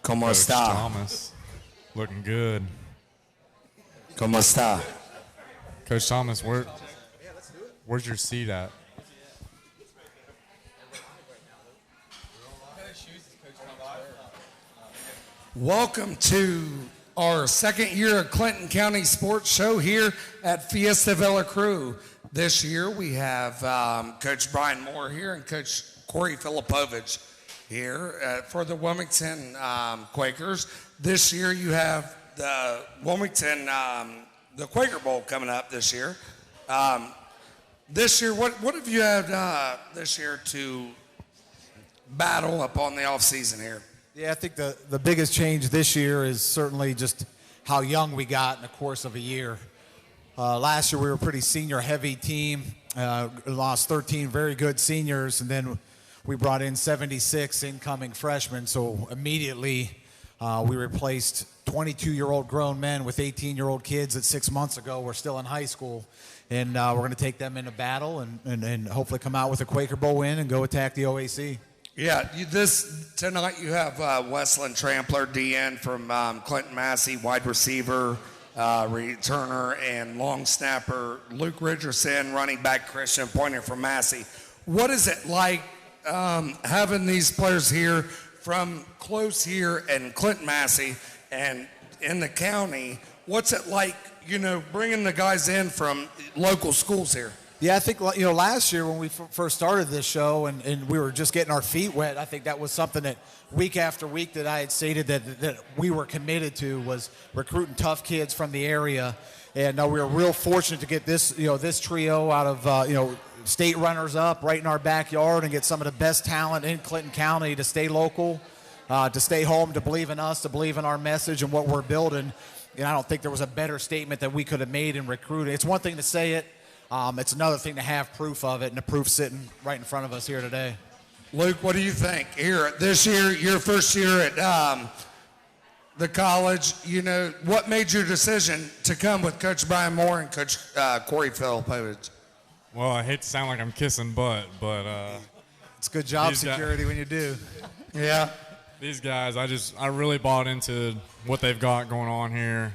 ¿Cómo Coach está? Thomas, looking good. ¿Cómo está? Coach Thomas, where's your seat at? Welcome to our second year of Clinton County Sports Show here at Fiesta Varacruz. This year we have Coach Brian Moore here and Coach Corey Filipovich here for the Wilmington Quakers. This year you have the Wilmington, the Quaker Bowl coming up this year. This year, what have you had this year to battle upon the off season here? Yeah, I think the biggest change this year is certainly just how young we got in the course of a year. Last year we were a pretty senior-heavy team, lost 13 very good seniors, and then we brought in 76 incoming freshmen, so immediately we replaced 22-year-old grown men with 18-year-old kids that 6 months ago were still in high school, and we're going to take them into battle and hopefully come out with a Quaker Bowl win and go attack the OAC. Yeah, tonight you have Wesleyan Trampler, DN from Clinton-Massie, wide receiver, returner, and long snapper Luke Richardson, running back Christian Pointer from Massey. What is it like having these players here from close here in Clinton-Massie and in the county? What's it like, bringing the guys in from local schools here? Yeah, I think, last year when we first started this show and we were just getting our feet wet, I think that was something that week after week that I had stated that we were committed to was recruiting tough kids from the area. And we were real fortunate to get this, this trio out of, state runners up right in our backyard and get some of the best talent in Clinton County to stay local, to stay home, to believe in us, to believe in our message and what we're building. And I don't think there was a better statement that we could have made in recruiting. It's one thing to say it. It's another thing to have proof of it, and the proof's sitting right in front of us here today. Luke, what do you think? Here, this year, your first year at the college, what made your decision to come with Coach Brian Moore and Coach Corey Filipovich? Well, I hate to sound like I'm kissing butt, but it's good job security when you do. Yeah. These guys, I really bought into what they've got going on here.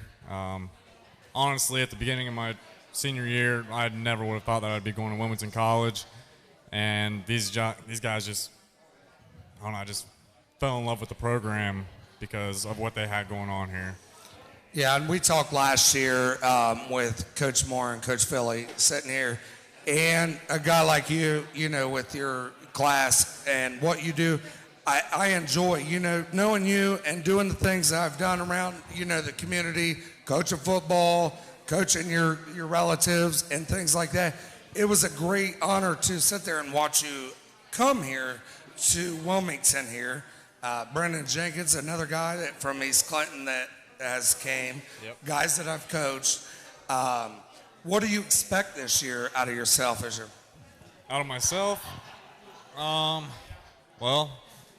Honestly, at the beginning of my senior year, I never would have thought that I'd be going to Wilmington College, and these guys just fell in love with the program because of what they had going on here. Yeah, and we talked last year with Coach Moore and Coach Philly sitting here, and a guy like you, with your class and what you do, I enjoy, knowing you and doing the things that I've done around, the community, coaching football, coaching your relatives and things like that. It was a great honor to sit there and watch you come here to Wilmington here. Brendan Jenkins, another guy from East Clinton that has came. Yep. Guys that I've coached. What do you expect this year out of yourself, Fisher? Out of myself? Well,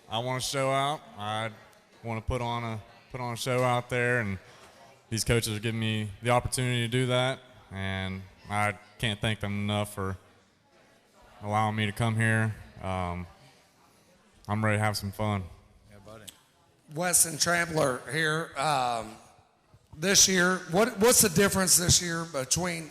I want to show out. I want to put on a show out there, and these coaches are giving me the opportunity to do that, and I can't thank them enough for allowing me to come here. I'm ready to have some fun. Yeah, buddy. Wesleyan Trampler here. This year, what's the difference this year between,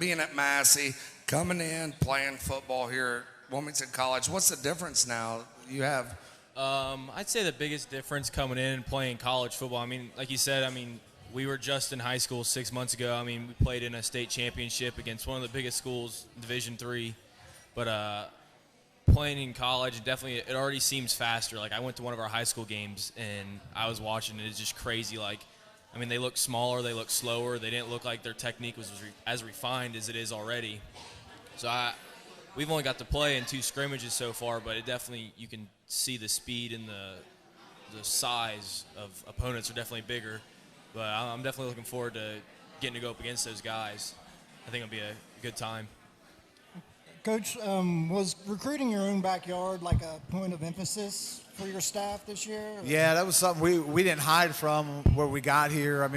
being at Massey, coming in, playing football here at Wilmington College? What's the difference now you have? I'd say the biggest difference coming in and playing college football, like you said, we were just in high school 6 months ago. We played in a state championship against one of the biggest schools, Division III. But playing in college, definitely, it already seems faster. Like, I went to one of our high school games, and I was watching it. It's just crazy. They look smaller. They look slower. They didn't look like their technique was as refined as it is already. So we've only got to play in 2 scrimmages so far, but it definitely, you can see the speed and the size of opponents are definitely bigger. But I'm definitely looking forward to getting to go up against those guys. I think it'll be a good time. Coach, was recruiting your own backyard like a point of emphasis for your staff this year? Or? Yeah, that was something we didn't hide from where we got here.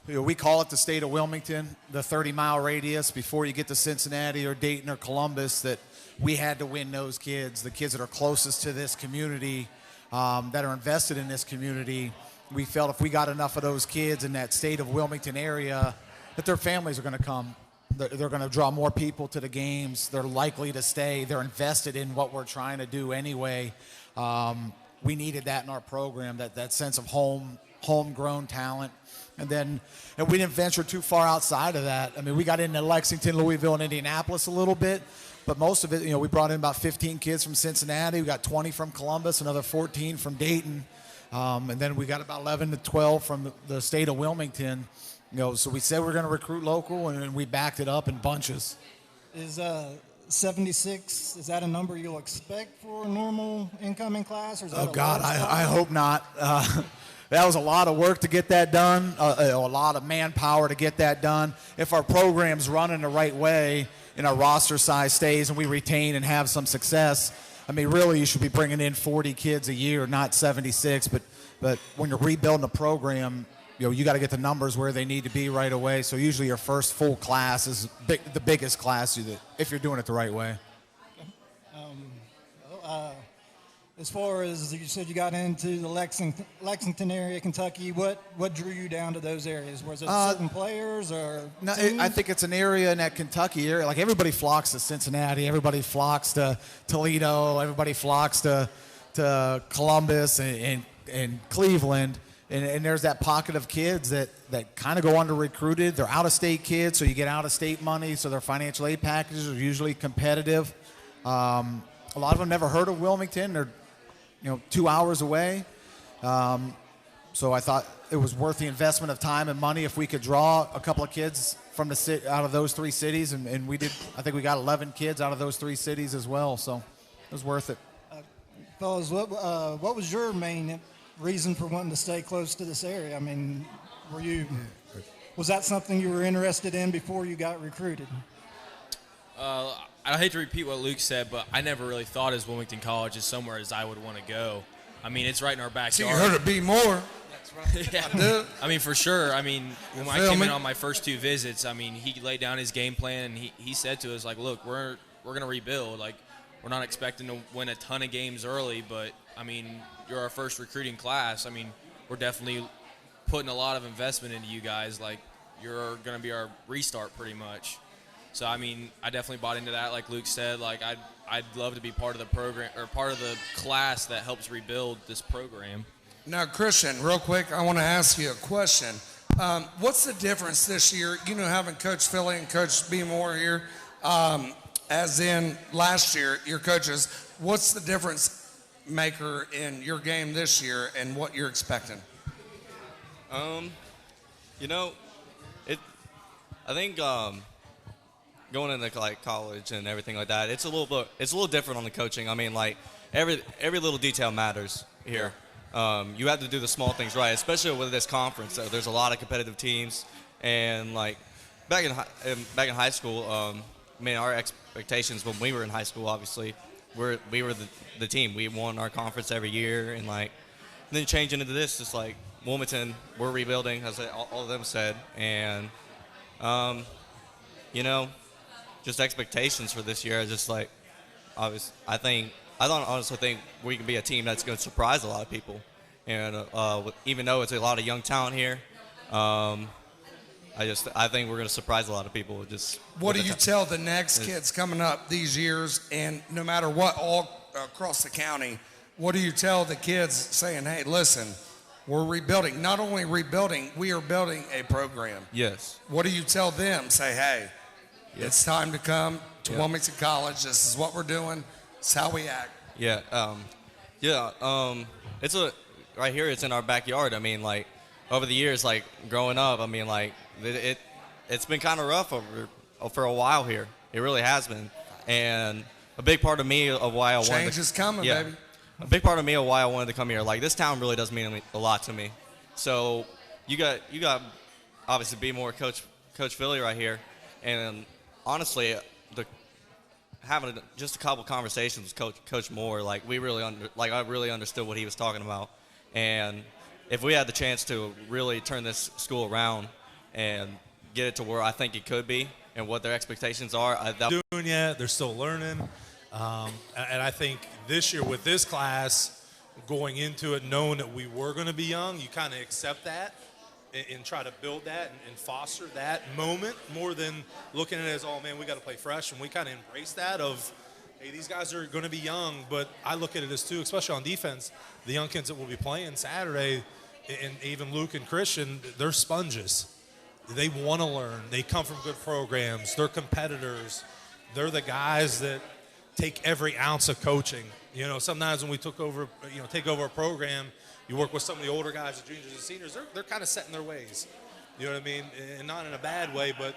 We call it the state of Wilmington, the 30-mile radius before you get to Cincinnati or Dayton or Columbus, that we had to win those kids, the kids that are closest to this community. that are invested in this community. We felt if we got enough of those kids in that state of Wilmington area, that their families are going to come. They're going to draw more people to the games. They're likely to stay. They're invested in what we're trying to do anyway. We needed that in our program, that sense of homegrown talent. And we didn't venture too far outside of that. I mean, we got into Lexington, Louisville, and Indianapolis a little bit, but most of it, we brought in about 15 kids from Cincinnati. We got 20 from Columbus, another 14 from Dayton, and then we got about 11 to 12 from the state of Wilmington. So we said we're going to recruit local, and we backed it up in bunches. Is 76, is that a number you'll expect for a normal incoming class? Or is that I hope not. That was a lot of work to get that done, a lot of manpower to get that done. If our program's running the right way and our roster size stays and we retain and have some success, I mean, really you should be bringing in 40 kids a year, not 76. But when you're rebuilding a program, you got to get the numbers where they need to be right away. So usually your first full class is the biggest class if you're doing it the right way. As far as you said, you got into the Lexington area, Kentucky. What drew you down to those areas? Was it certain players or? No, I think it's an area in that Kentucky area. Like everybody flocks to Cincinnati, everybody flocks to Toledo, everybody flocks to Columbus and Cleveland. And there's that pocket of kids that kind of go under recruited. They're out of state kids, so you get out of state money. So their financial aid packages are usually competitive. A lot of them never heard of Wilmington. They're 2 hours away. So I thought it was worth the investment of time and money if we could draw a couple of kids from out of those 3 cities, and we did. I think we got 11 kids out of those 3 cities as well. So it was worth it. Fellas, what was your main reason for wanting to stay close to this area? I mean, was that something you were interested in before you got recruited? I hate to repeat what Luke said, but I never really thought as Wilmington College as somewhere as I would want to go. I mean, it's right in our backyard. So you heard it be more. That's right. Yeah. I mean, for sure. I mean, when I came in on my first 2 visits, I mean, he laid down his game plan, and he said to us, like, look, we're going to rebuild. Like, we're not expecting to win a ton of games early, but, I mean, you're our first recruiting class. I mean, we're definitely putting a lot of investment into you guys. Like, you're going to be our restart pretty much. So, I mean, I definitely bought into that. Like Luke said, like I'd love to be part of the program or part of the class that helps rebuild this program. Now, Christian, real quick, I want to ask you a question. What's the difference this year, having Coach Philly and Coach B. Moore here, as in last year, your coaches, what's the difference maker in your game this year and what you're expecting? I think going into like college and everything like that, it's a little different on the coaching. I mean, like every little detail matters here. You have to do the small things right, especially with this conference. So there's a lot of competitive teams, and like back in high school, our expectations when we were in high school, obviously, we were the team. We won our conference every year, and then changing into this, it's like Wilmington, we're rebuilding, as all of them said, and just expectations for this year are just like obvious. I don't honestly think we can be a team that's going to surprise a lot of people, and even though it's a lot of young talent here, I think we're going to surprise a lot of people. What do you tell the next kids coming up these years, and no matter what, all across the county, what do you tell the kids saying, hey, listen, we're rebuilding? Not only rebuilding, we are building a program. Yes. What do you tell them? Say, hey, it's time to come to Wilmington College. This is what we're doing. It's how we act. Yeah. It's right here. It's in our backyard. I mean, like over the years, like growing up, I mean, like it's been kind of rough for a while here. It really has been. And a big part of me of why I wanted change is coming, baby. A big part of me of why I wanted to come here. Like this town really does mean a lot to me. So you got obviously be more Coach Philly right here, and honestly, having just a couple conversations with Coach Moore, like I really understood what he was talking about, and if we had the chance to really turn this school around and get it to where I think it could be and what their expectations are, doing yet, they're still learning, and I think this year with this class, going into it knowing that we were going to be young, you kind of accept that and try to build that and foster that moment more than looking at it as, oh, man, we got to play fresh. And we kind of embrace that of, hey, these guys are going to be young. But I look at it as, too, especially on defense, the young kids that will be playing Saturday, and even Luke and Christian, they're sponges. They want to learn. They come from good programs. They're competitors. They're the guys that take every ounce of coaching. You know, sometimes when we take over a program, you work with some of the older guys, the juniors and seniors, they're kind of set in their ways. You know what I mean? And not in a bad way, but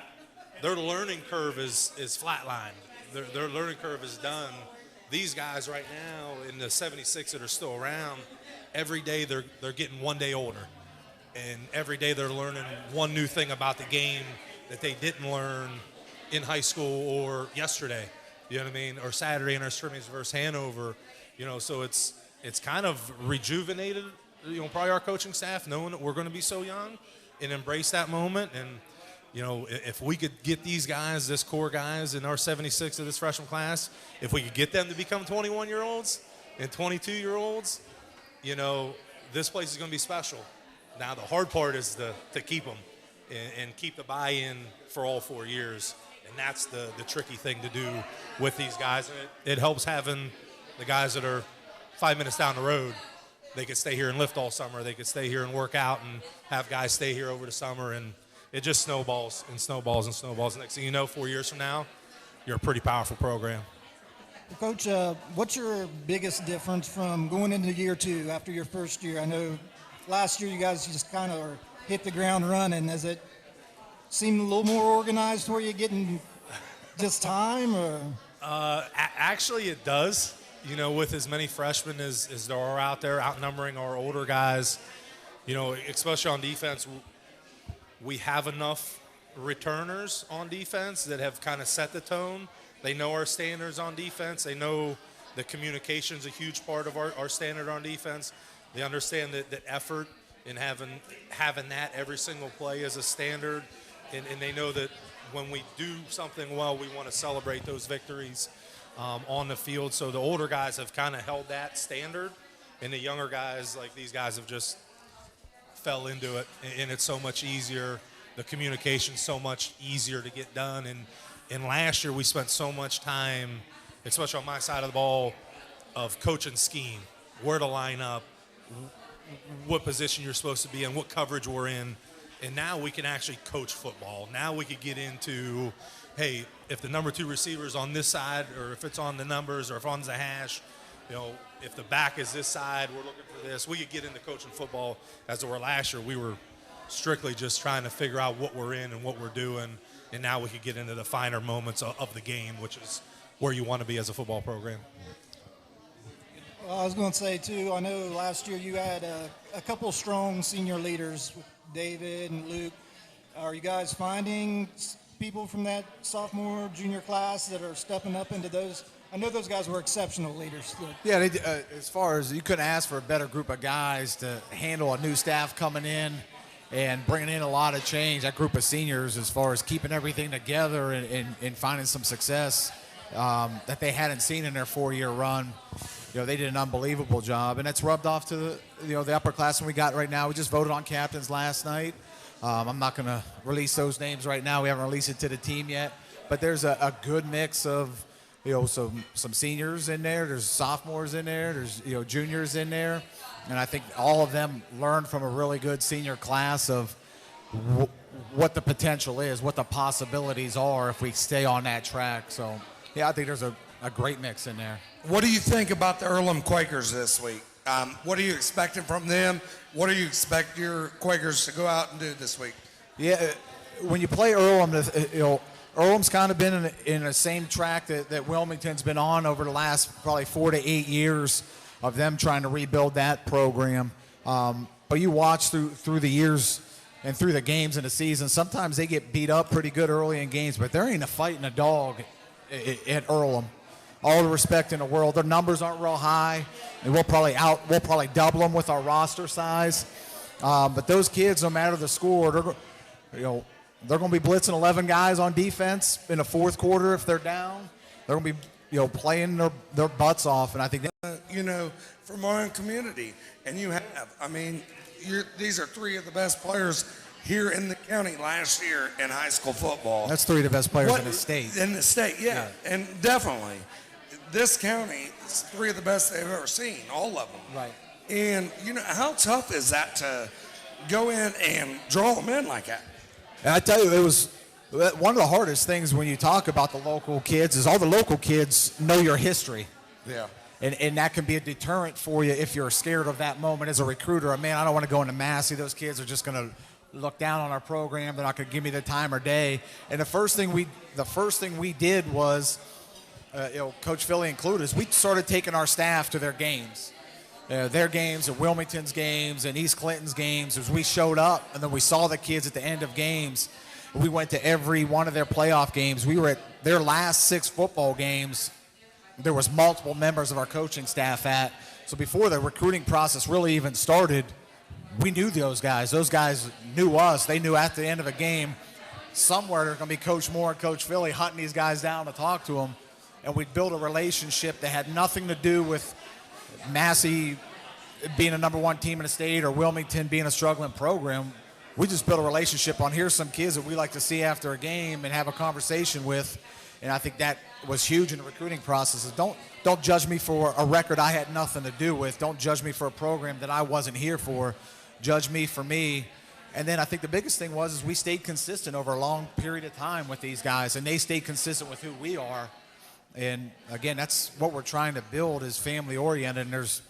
their learning curve is flatlined. Their learning curve is done. These guys right now in the 76 that are still around, every day they're getting 1 day older. And every day they're learning one new thing about the game that they didn't learn in high school or yesterday. You know what I mean? Or Saturday in our scrimmage versus Hanover. You know, so it's kind of rejuvenated, you know, probably our coaching staff knowing that we're going to be so young and embrace that moment. And, you know, if we could get these guys, this core guys in our 76 of this freshman class, if we could get them to become 21-year-olds and 22-year-olds, you know, this place is going to be special. Now, the hard part is to keep them and keep the buy-in for all 4 years. And that's the tricky thing to do with these guys. And it helps having the guys that are 5 minutes down the road. They could stay here and lift all summer. They could stay here and work out and have guys stay here over the summer. And it just snowballs and snowballs and snowballs. Next thing you know, 4 years from now, you're a pretty powerful program. Coach, what's your biggest difference from going into year two after your first year? I know last year you guys just kind of hit the ground running. Has it seemed a little more organized for you getting just time? Or? Actually, it does. You know, with as many freshmen as there are out there, outnumbering our older guys, you know, especially on defense, we have enough returners on defense that have kind of set the tone. They know our standards on defense. They know the communication's a huge part of our standard on defense. They understand that effort and having that every single play is a standard. And they know that when we do something well, we want to celebrate those victories on the field. So the older guys have kind of held that standard, and the younger guys, like these guys, have just fell into it. And it's so much easier. The communication's so much easier to get done. And last year we spent so much time, especially on my side of the ball, of coaching scheme, where to line up, what position you're supposed to be in, what coverage we're in. And now we can actually coach football. Now we could get into, hey, if the number 2 receiver is on this side, or if it's on the numbers, or if on the hash, you know, if the back is this side, we're looking for this. We could get into coaching football. As it were last year, we were strictly just trying to figure out what we're in and what we're doing. And now we could get into the finer moments of the game, which is where you want to be as a football program. Well, I was going to say, too, I know last year you had a couple strong senior leaders, David and Luke. Are you guys finding people from that sophomore, junior class that are stepping up into those? I know those guys were exceptional leaders. Yeah, as far as you couldn't ask for a better group of guys to handle a new staff coming in and bringing in a lot of change. That group of seniors, as far as keeping everything together and finding some success that they hadn't seen in their 4-year run. You know, they did an unbelievable job, and that's rubbed off to the upperclassmen we got right now. We just voted on captains last night. I'm not going to release those names right now. We haven't released it to the team yet, but there's a good mix of, you know, some seniors in there. There's sophomores in there. There's, you know, juniors in there, and I think all of them learned from a really good senior class of what the potential is, what the possibilities are if we stay on that track. So, yeah, I think there's a great mix in there. What do you think about the Earlham Quakers this week? What are you expecting from them? What do you expect your Quakers to go out and do this week? Yeah, when you play Earlham, you know, Earlham's kind of been in the same track that Wilmington's been on over the last probably 4 to 8 years of them trying to rebuild that program. But you watch through the years and through the games in the season, sometimes they get beat up pretty good early in games, but there ain't a fight in a dog at Earlham. All the respect in the world. Their numbers aren't real high, and we'll probably double them with our roster size. But those kids, no matter the score, they're going to be blitzing 11 guys on defense in the fourth quarter if they're down. They're going to be, you know, playing their butts off, and I think you know, from our own community, and you have. I mean, these are three of the best players here in the county last year in high school football. That's three of the best players in the state. In the state, yeah. And definitely. This county is three of the best they've ever seen, all of them. Right. And, how tough is that to go in and draw them in like that? And I tell you, it was one of the hardest things when you talk about the local kids is all the local kids know your history. Yeah. And that can be a deterrent for you if you're scared of that moment as a recruiter. Man, I don't want to go into Massie. Those kids are just going to look down on our program. They're not going to give me the time or day. And the first thing we did was, Coach Philly included, is we started taking our staff to their games. Their games and Wilmington's games and East Clinton's games. As we showed up and then we saw the kids at the end of games. We went to every one of their playoff games. We were at their last 6 football games. There was multiple members of our coaching staff at. So before the recruiting process really even started, we knew those guys. Those guys knew us. They knew at the end of a game, somewhere there's going to be Coach Moore and Coach Philly hunting these guys down to talk to them. And we'd build a relationship that had nothing to do with Massie being a number 1 team in the state or Wilmington being a struggling program. We just built a relationship on here's some kids that we like to see after a game and have a conversation with. And I think that was huge in the recruiting process. Don't judge me for a record I had nothing to do with. Don't judge me for a program that I wasn't here for. Judge me for me. And then I think the biggest thing was we stayed consistent over a long period of time with these guys, and they stayed consistent with who we are. And again, that's what we're trying to build is family oriented, and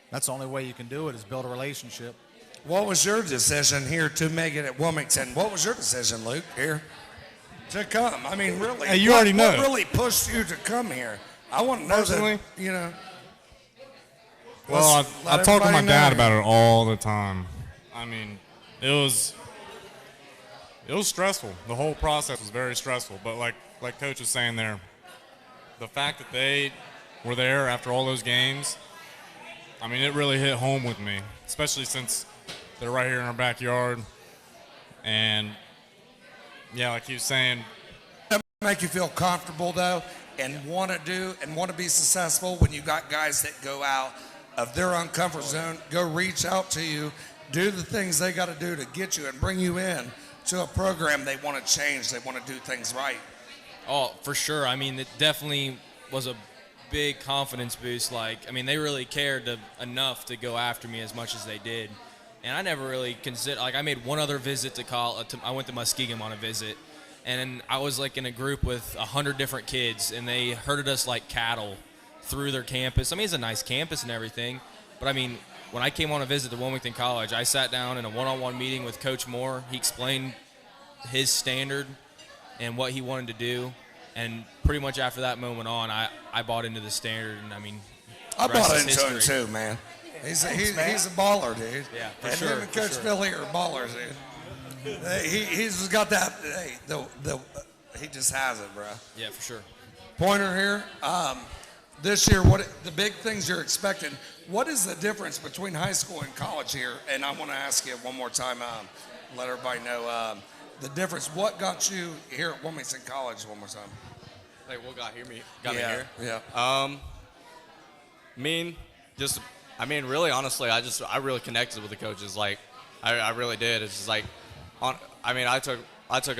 that's the only way you can do it is build a relationship. What was your decision here to make it at Wilmington? What was your decision, Luke, here to come? I mean, really, hey, you already know. What really pushed you to come here? I want to know personally. That, Well, I talk to my dad about it all the time. I mean, it was stressful. The whole process was very stressful. But like Coach was saying there, the fact that they were there after all those games, I mean, it really hit home with me, especially since they're right here in our backyard. And, yeah, like he was saying. That make you feel comfortable, though, and want to be successful when you got guys that go out of their own comfort zone, go reach out to you, do the things they got to do to get you and bring you in to a program they want to change, they want to do things right. Oh, for sure. I mean, it definitely was a big confidence boost. They really cared enough to go after me as much as they did. And I never really considered, I made one other visit to college. I went to Muskegon on a visit. And I was, in a group with 100 different kids, and they herded us like cattle through their campus. I mean, it's a nice campus and everything. But, when I came on a visit to Wilmington College, I sat down in a one-on-one meeting with Coach Moore. He explained his standard and what he wanted to do. And pretty much after that moment on, I bought into the standard. And, I bought into him, too, man. He's a baller, dude. Yeah, for and sure. Him and Coach Philly are ballers, dude. He's got that. Hey, he just has it, bro. Yeah, for sure. Pointer here. This year, what the big things you're expecting? What is the difference between high school and college here? And I want to ask you one more time. Let everybody know the difference. What got you here at Wilmington College? One more time. Like what got me here? Yeah. Really, honestly, I really connected with the coaches. I really did. It's just I took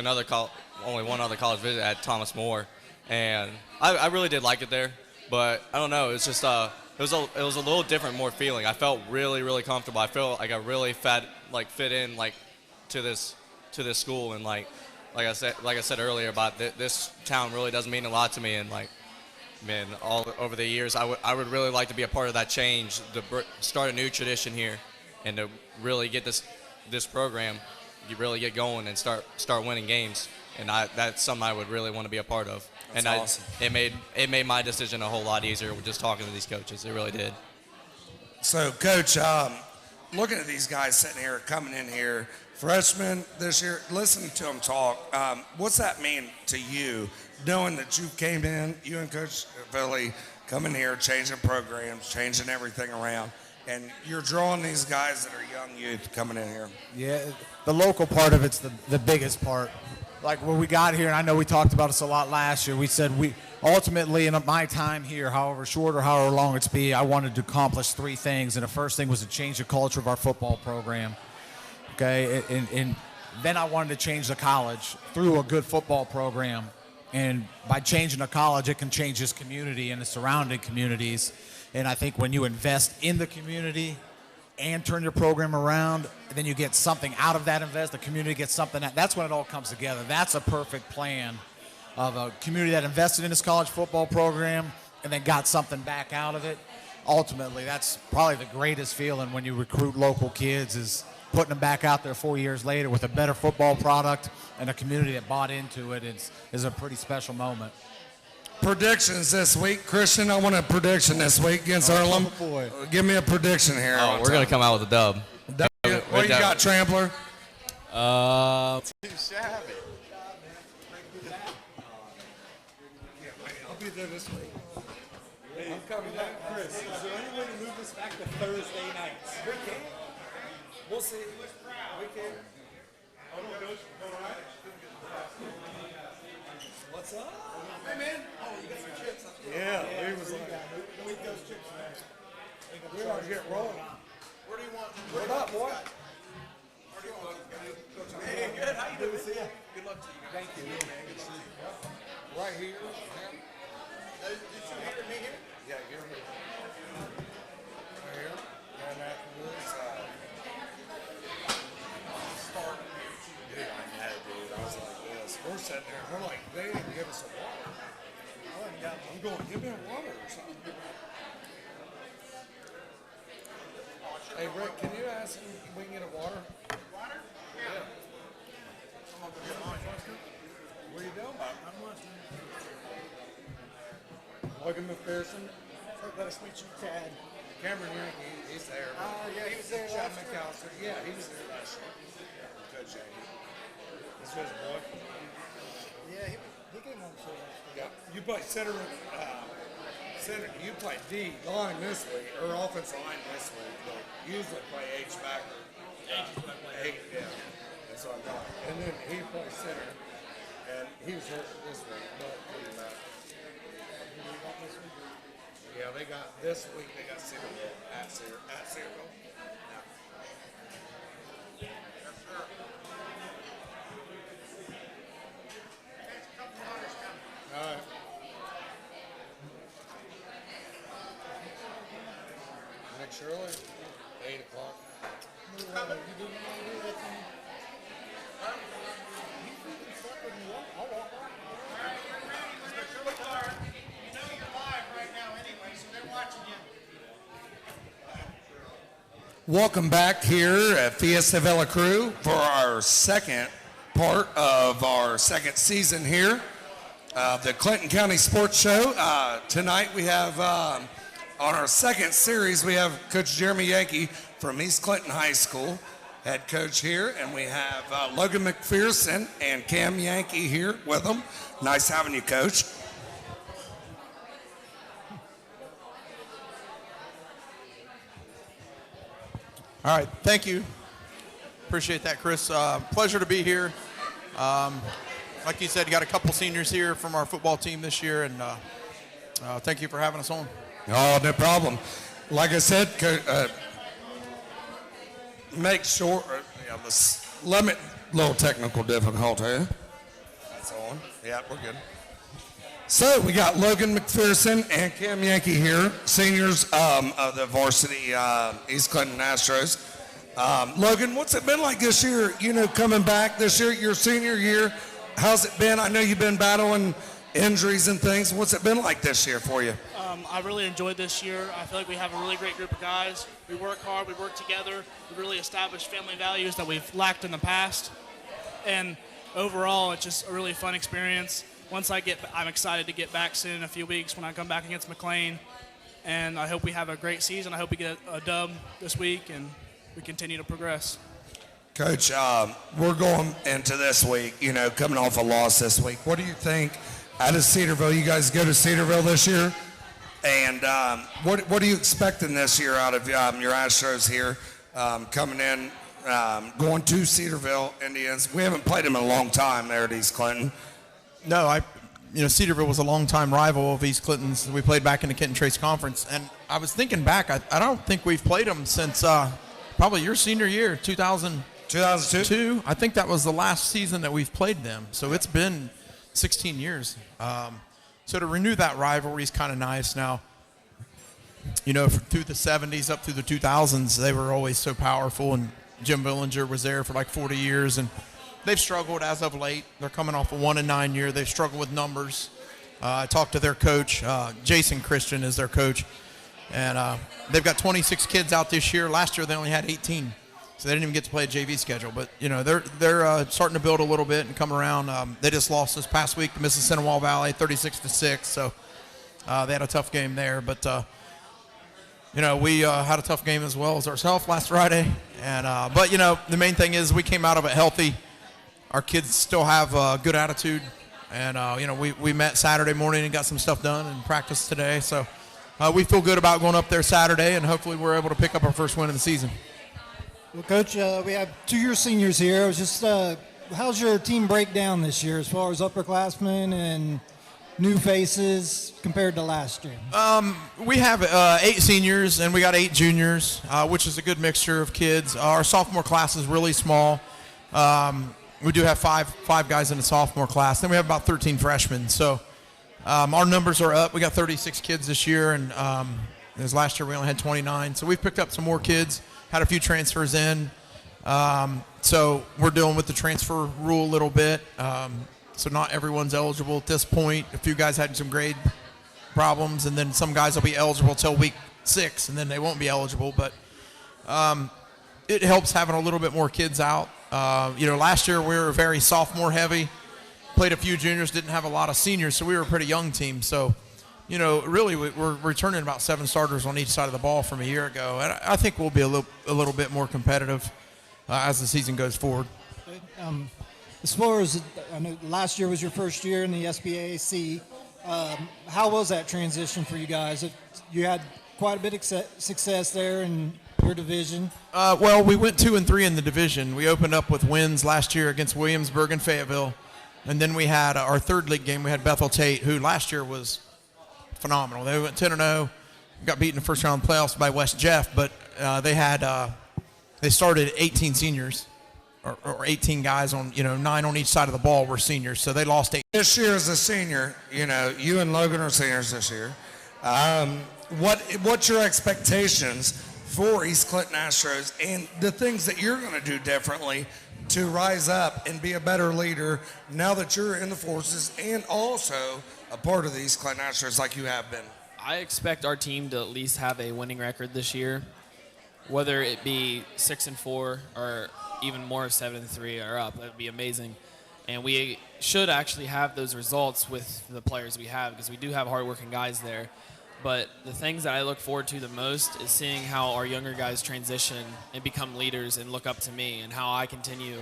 only one other college visit at Thomas More, and I really did like it there. But I don't know. It's just it was a little different, more feeling. I felt really, really comfortable. I felt like I really fit in to this school, and like I said earlier about this town really does mean a lot to me, and all over the years I would really like to be a part of that change, to start a new tradition here, and to really get this program, you really get going and start winning games, and that's something I would really want to be a part of. That's and awesome. It made my decision a whole lot easier with just talking to these coaches. It really did. So, Coach, looking at these guys sitting here, coming in here, freshmen this year, listening to them talk, what's that mean to you, knowing that you came in, you and Coach Philly coming here, changing programs, changing everything around, and you're drawing these guys that are young youth coming in here? Yeah, the local part of it's the biggest part. like when we got here, and I know we talked about this a lot last year, we said we ultimately in my time here, however short or however long it's be, I wanted to accomplish 3 things. And the first thing was to change the culture of our football program. Okay, and then I wanted to change the college through a good football program. And by changing the college, it can change this community and the surrounding communities. And I think when you invest in the community and turn your program around, then you get something out of that invest. The community gets something. That's when it all comes together. That's a perfect plan of a community that invested in this college football program and then got something back out of it. Ultimately, that's probably the greatest feeling when you recruit local kids is putting them back out there 4 years later with a better football product and a community that bought into it is a pretty special moment. Predictions this week. Christian, I want a prediction this week against Earlham. Boy. Give me a prediction here. Oh, we're going to come out with a dub. What do you got, Trampler? Too shabby. I'll be there this week. I'm coming back. Chris, is there any way to move this back to Thursday nights? We can. We'll see. We can. What's up? Hey, man. Oh, you got some chips. Yeah, he was like, we eat those chips, man. We ought to get rolling. Where do you want? What up, boy? Hey, good. How you doing? Good to see you. Good luck to you. Thank you. Good to see you. Right here. Did you hear me here? Yeah, you're here. Right here. And afterwards, start. Dude, I know, dude. I was like this. We're sitting there. We're like, they didn't give us a water. I'm going, give me a water or something. Hey, Rick, can you ask him if we can get a water? Water? Yeah. What are you doing, Bob? I'm listening. Logan McPherson. Nice to meet you, Tad. Cameron Yankee, he's there. Oh, yeah, he was there Chad last year. McAllister. Yeah, he was there last year. Coach Yankee. This was a boy. Yeah, he came on the show last year. Yeah. You play center, you play D line this week, or offensive line this week, but usually play H backer. Eight, yeah. That's what I got. And then he plays center, and he was hurt this week, but yeah, they got this week. They got Cedarville at Cedarville. All right. Next Shirley, 8 o'clock. Welcome back here at Fiesta Varacruz for our second part of our second season here of the Clinton County Sports Show. Tonight we have, on our second series, we have Coach Jeremy Yankee from East Clinton High School, head coach here, and we have Logan McPherson and Cam Yankee here with them. Nice having you, Coach. All right, thank you. Appreciate that, Chris. Pleasure to be here. Like you said, you got a couple seniors here from our football team this year, and thank you for having us on. Oh, no problem. Like I said, make sure, limit little technical difficulty. That's on. Yeah, we're good. So we got Logan McPherson and Cam Yankee here, seniors of the varsity East Clinton Astros. Logan, what's it been like this year, coming back this year, your senior year? How's it been? I know you've been battling injuries and things. What's it been like this year for you? I really enjoyed this year. I feel like we have a really great group of guys. We work hard, we work together, we really establish family values that we've lacked in the past. And overall, it's just a really fun experience. I'm excited to get back soon in a few weeks when I come back against McLean. And I hope we have a great season. I hope we get a dub this week and we continue to progress. Coach, we're going into this week, coming off a loss this week. What do you think out of Cedarville? You guys go to Cedarville this year? And what are you expecting this year out of your Astros here, coming in going to Cedarville Indians. We haven't played them in a long time there at East Clinton. No, Cedarville was a longtime rival of East Clinton's. We played back in the Kenton Trace Conference, and I was thinking back. I don't think we've played them since probably your senior year, 2002. I think that was the last season that we've played them. So it's been 16 years. So to renew that rivalry is kind of nice. Now, through the 70s up through the 2000s, they were always so powerful, and Jim Villinger was there for like 40 years, and they've struggled as of late. They're coming off a 1-9 year. They've struggled with numbers. I talked to their coach. Jason Christian is their coach, and they've got 26 kids out this year. Last year they only had 18, so they didn't even get to play a JV schedule. But they're starting to build a little bit and come around. They just lost this past week to Mississinawa Valley, 36-6. So they had a tough game there, but. We had a tough game as well as ourselves last Friday. But the main thing is we came out of it healthy. Our kids still have a good attitude. And, we met Saturday morning and got some stuff done and practiced today. So we feel good about going up there Saturday, and hopefully we're able to pick up our first win of the season. Well, Coach, we have 2-year seniors here. I was just, how's your team breakdown this year as far as upperclassmen and new faces compared to last year? We have 8 seniors and we got 8 juniors, which is a good mixture of kids. Our sophomore class is really small. We do have five guys in the sophomore class. Then we have about 13 freshmen. So our numbers are up. We got 36 kids this year, and as last year we only had 29. So we've picked up some more kids, had a few transfers in. So we're dealing with the transfer rule a little bit. So not everyone's eligible at this point. A few guys had some grade problems, and then some guys will be eligible till week 6, and then they won't be eligible. But it helps having a little bit more kids out. Last year we were very sophomore heavy, played a few juniors, didn't have a lot of seniors, so we were a pretty young team. So, really we're returning about 7 starters on each side of the ball from a year ago. And I think we'll be a little bit more competitive as the season goes forward. As far as, I know last year was your first year in the SBAC. How was that transition for you guys? You had quite a bit of success there in your division. Well, we went 2-3 in the division. We opened up with wins last year against Williamsburg and Fayetteville. And then we had our third league game. We had Bethel Tate, who last year was phenomenal. They went 10-0, got beaten in the first round of the playoffs by West Jeff, but they started 18 seniors. Or 18 guys on, 9 on each side of the ball were seniors, so they lost 8. This year as a senior, you and Logan are seniors this year. What's your expectations for East Clinton Astros and the things that you're going to do differently to rise up and be a better leader now that you're in the forces and also a part of the East Clinton Astros like you have been? I expect our team to at least have a winning record this year, whether it be 6-4 or even more 7-3 or up. That would be amazing. And we should actually have those results with the players we have because we do have hardworking guys there. But the things that I look forward to the most is seeing how our younger guys transition and become leaders and look up to me and how I continue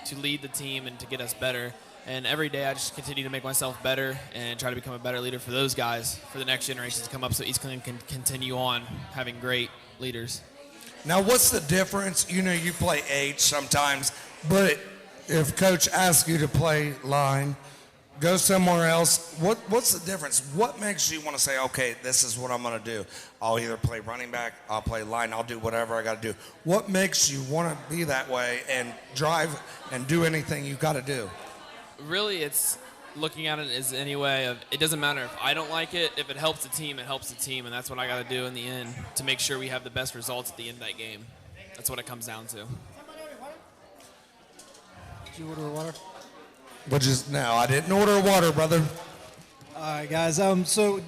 to lead the team and to get us better. And every day I just continue to make myself better and try to become a better leader for those guys, for the next generation to come up so East Clinton can continue on having great leaders. Now, what's the difference? You play H sometimes, but if coach asks you to play line, go somewhere else, what's the difference? What makes you want to say, okay, this is what I'm going to do? I'll either play running back, I'll play line, I'll do whatever I got to do. What makes you want to be that way and drive and do anything you got to do? Really, it's looking at it as any way of it doesn't matter if I don't like it. If it helps the team, it helps the team, and that's what I got to do in the end to make sure we have the best results at the end of that game. That's what it comes down to. Did you order water? No, I didn't order water, brother. All right, guys. So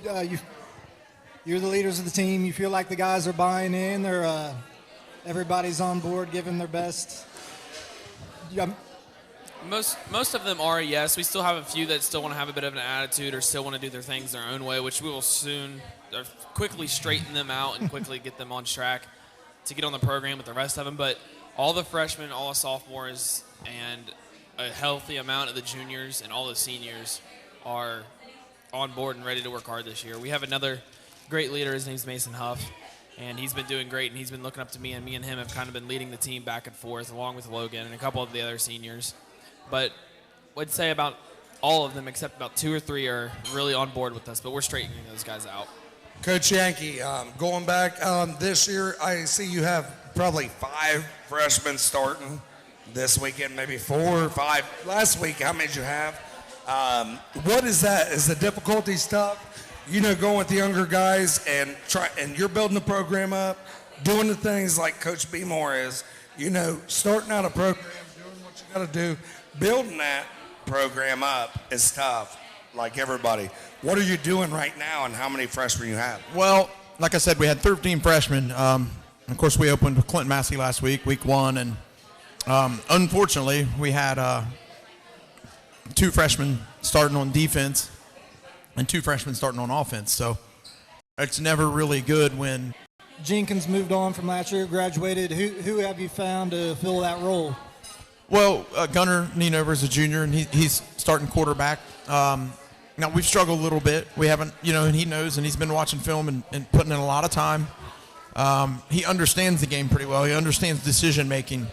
you're the leaders of the team. You feel like the guys are buying in. They're everybody's on board, giving their best. Most of them are, yes. We still have a few that still want to have a bit of an attitude or still want to do their things their own way, which we will soon quickly straighten them out and quickly get them on track to get on the program with the rest of them. But all the freshmen, all the sophomores, and a healthy amount of the juniors and all the seniors are on board and ready to work hard this year. We have another great leader. His name's Mason Huff, and he's been doing great, and he's been looking up to me, and me and him have kind of been leading the team back and forth, along with Logan and a couple of the other seniors. But I'd say about all of them, except about 2 or 3, are really on board with us, but we're straightening those guys out. Coach Yankee, going back this year, I see you have probably 5 freshmen starting this weekend, maybe 4 or 5. Last week, how many did you have? What is that? Is the difficulty stuff? Going with the younger guys and you're building the program up, doing the things like Coach Beemore is, starting out a program, doing what you got to do, building that program up is tough, like everybody. What are you doing right now, and how many freshmen you have? Well, like I said, we had 13 freshmen. Of course, we opened with Clinton-Massie last week 1, and unfortunately, we had 2 freshmen starting on defense and 2 freshmen starting on offense. So it's never really good when Jenkins moved on from last year, graduated. Who have you found to fill that role? Well, Gunnar Nienover is a junior, and he's starting quarterback. Now, we've struggled a little bit. We haven't, and he knows, and he's been watching film and putting in a lot of time. He understands the game pretty well. He understands decision-making.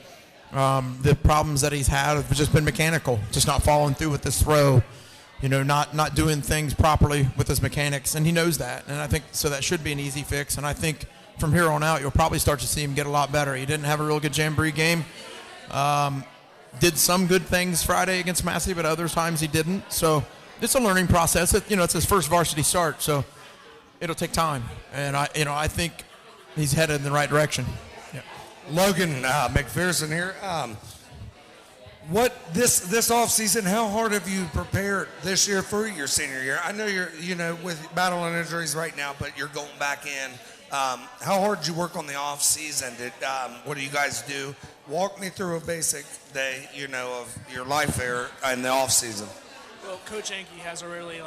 The problems that he's had have just been mechanical, just not following through with this throw, not doing things properly with his mechanics, and he knows that. And I think so that should be an easy fix. And I think from here on out, you'll probably start to see him get a lot better. He didn't have a real good jamboree game. Did some good things Friday against Massey, but other times he didn't. So it's a learning process. It's his first varsity start, so it'll take time. And I think he's headed in the right direction. Yeah. Logan McPherson here. What this off season? How hard have you prepared this year for your senior year? I know you're with battling injuries right now, but you're going back in. How hard did you work on the off season? What do you guys do? Walk me through a basic day, of your life there in the off season. Well, Coach Yankee has a really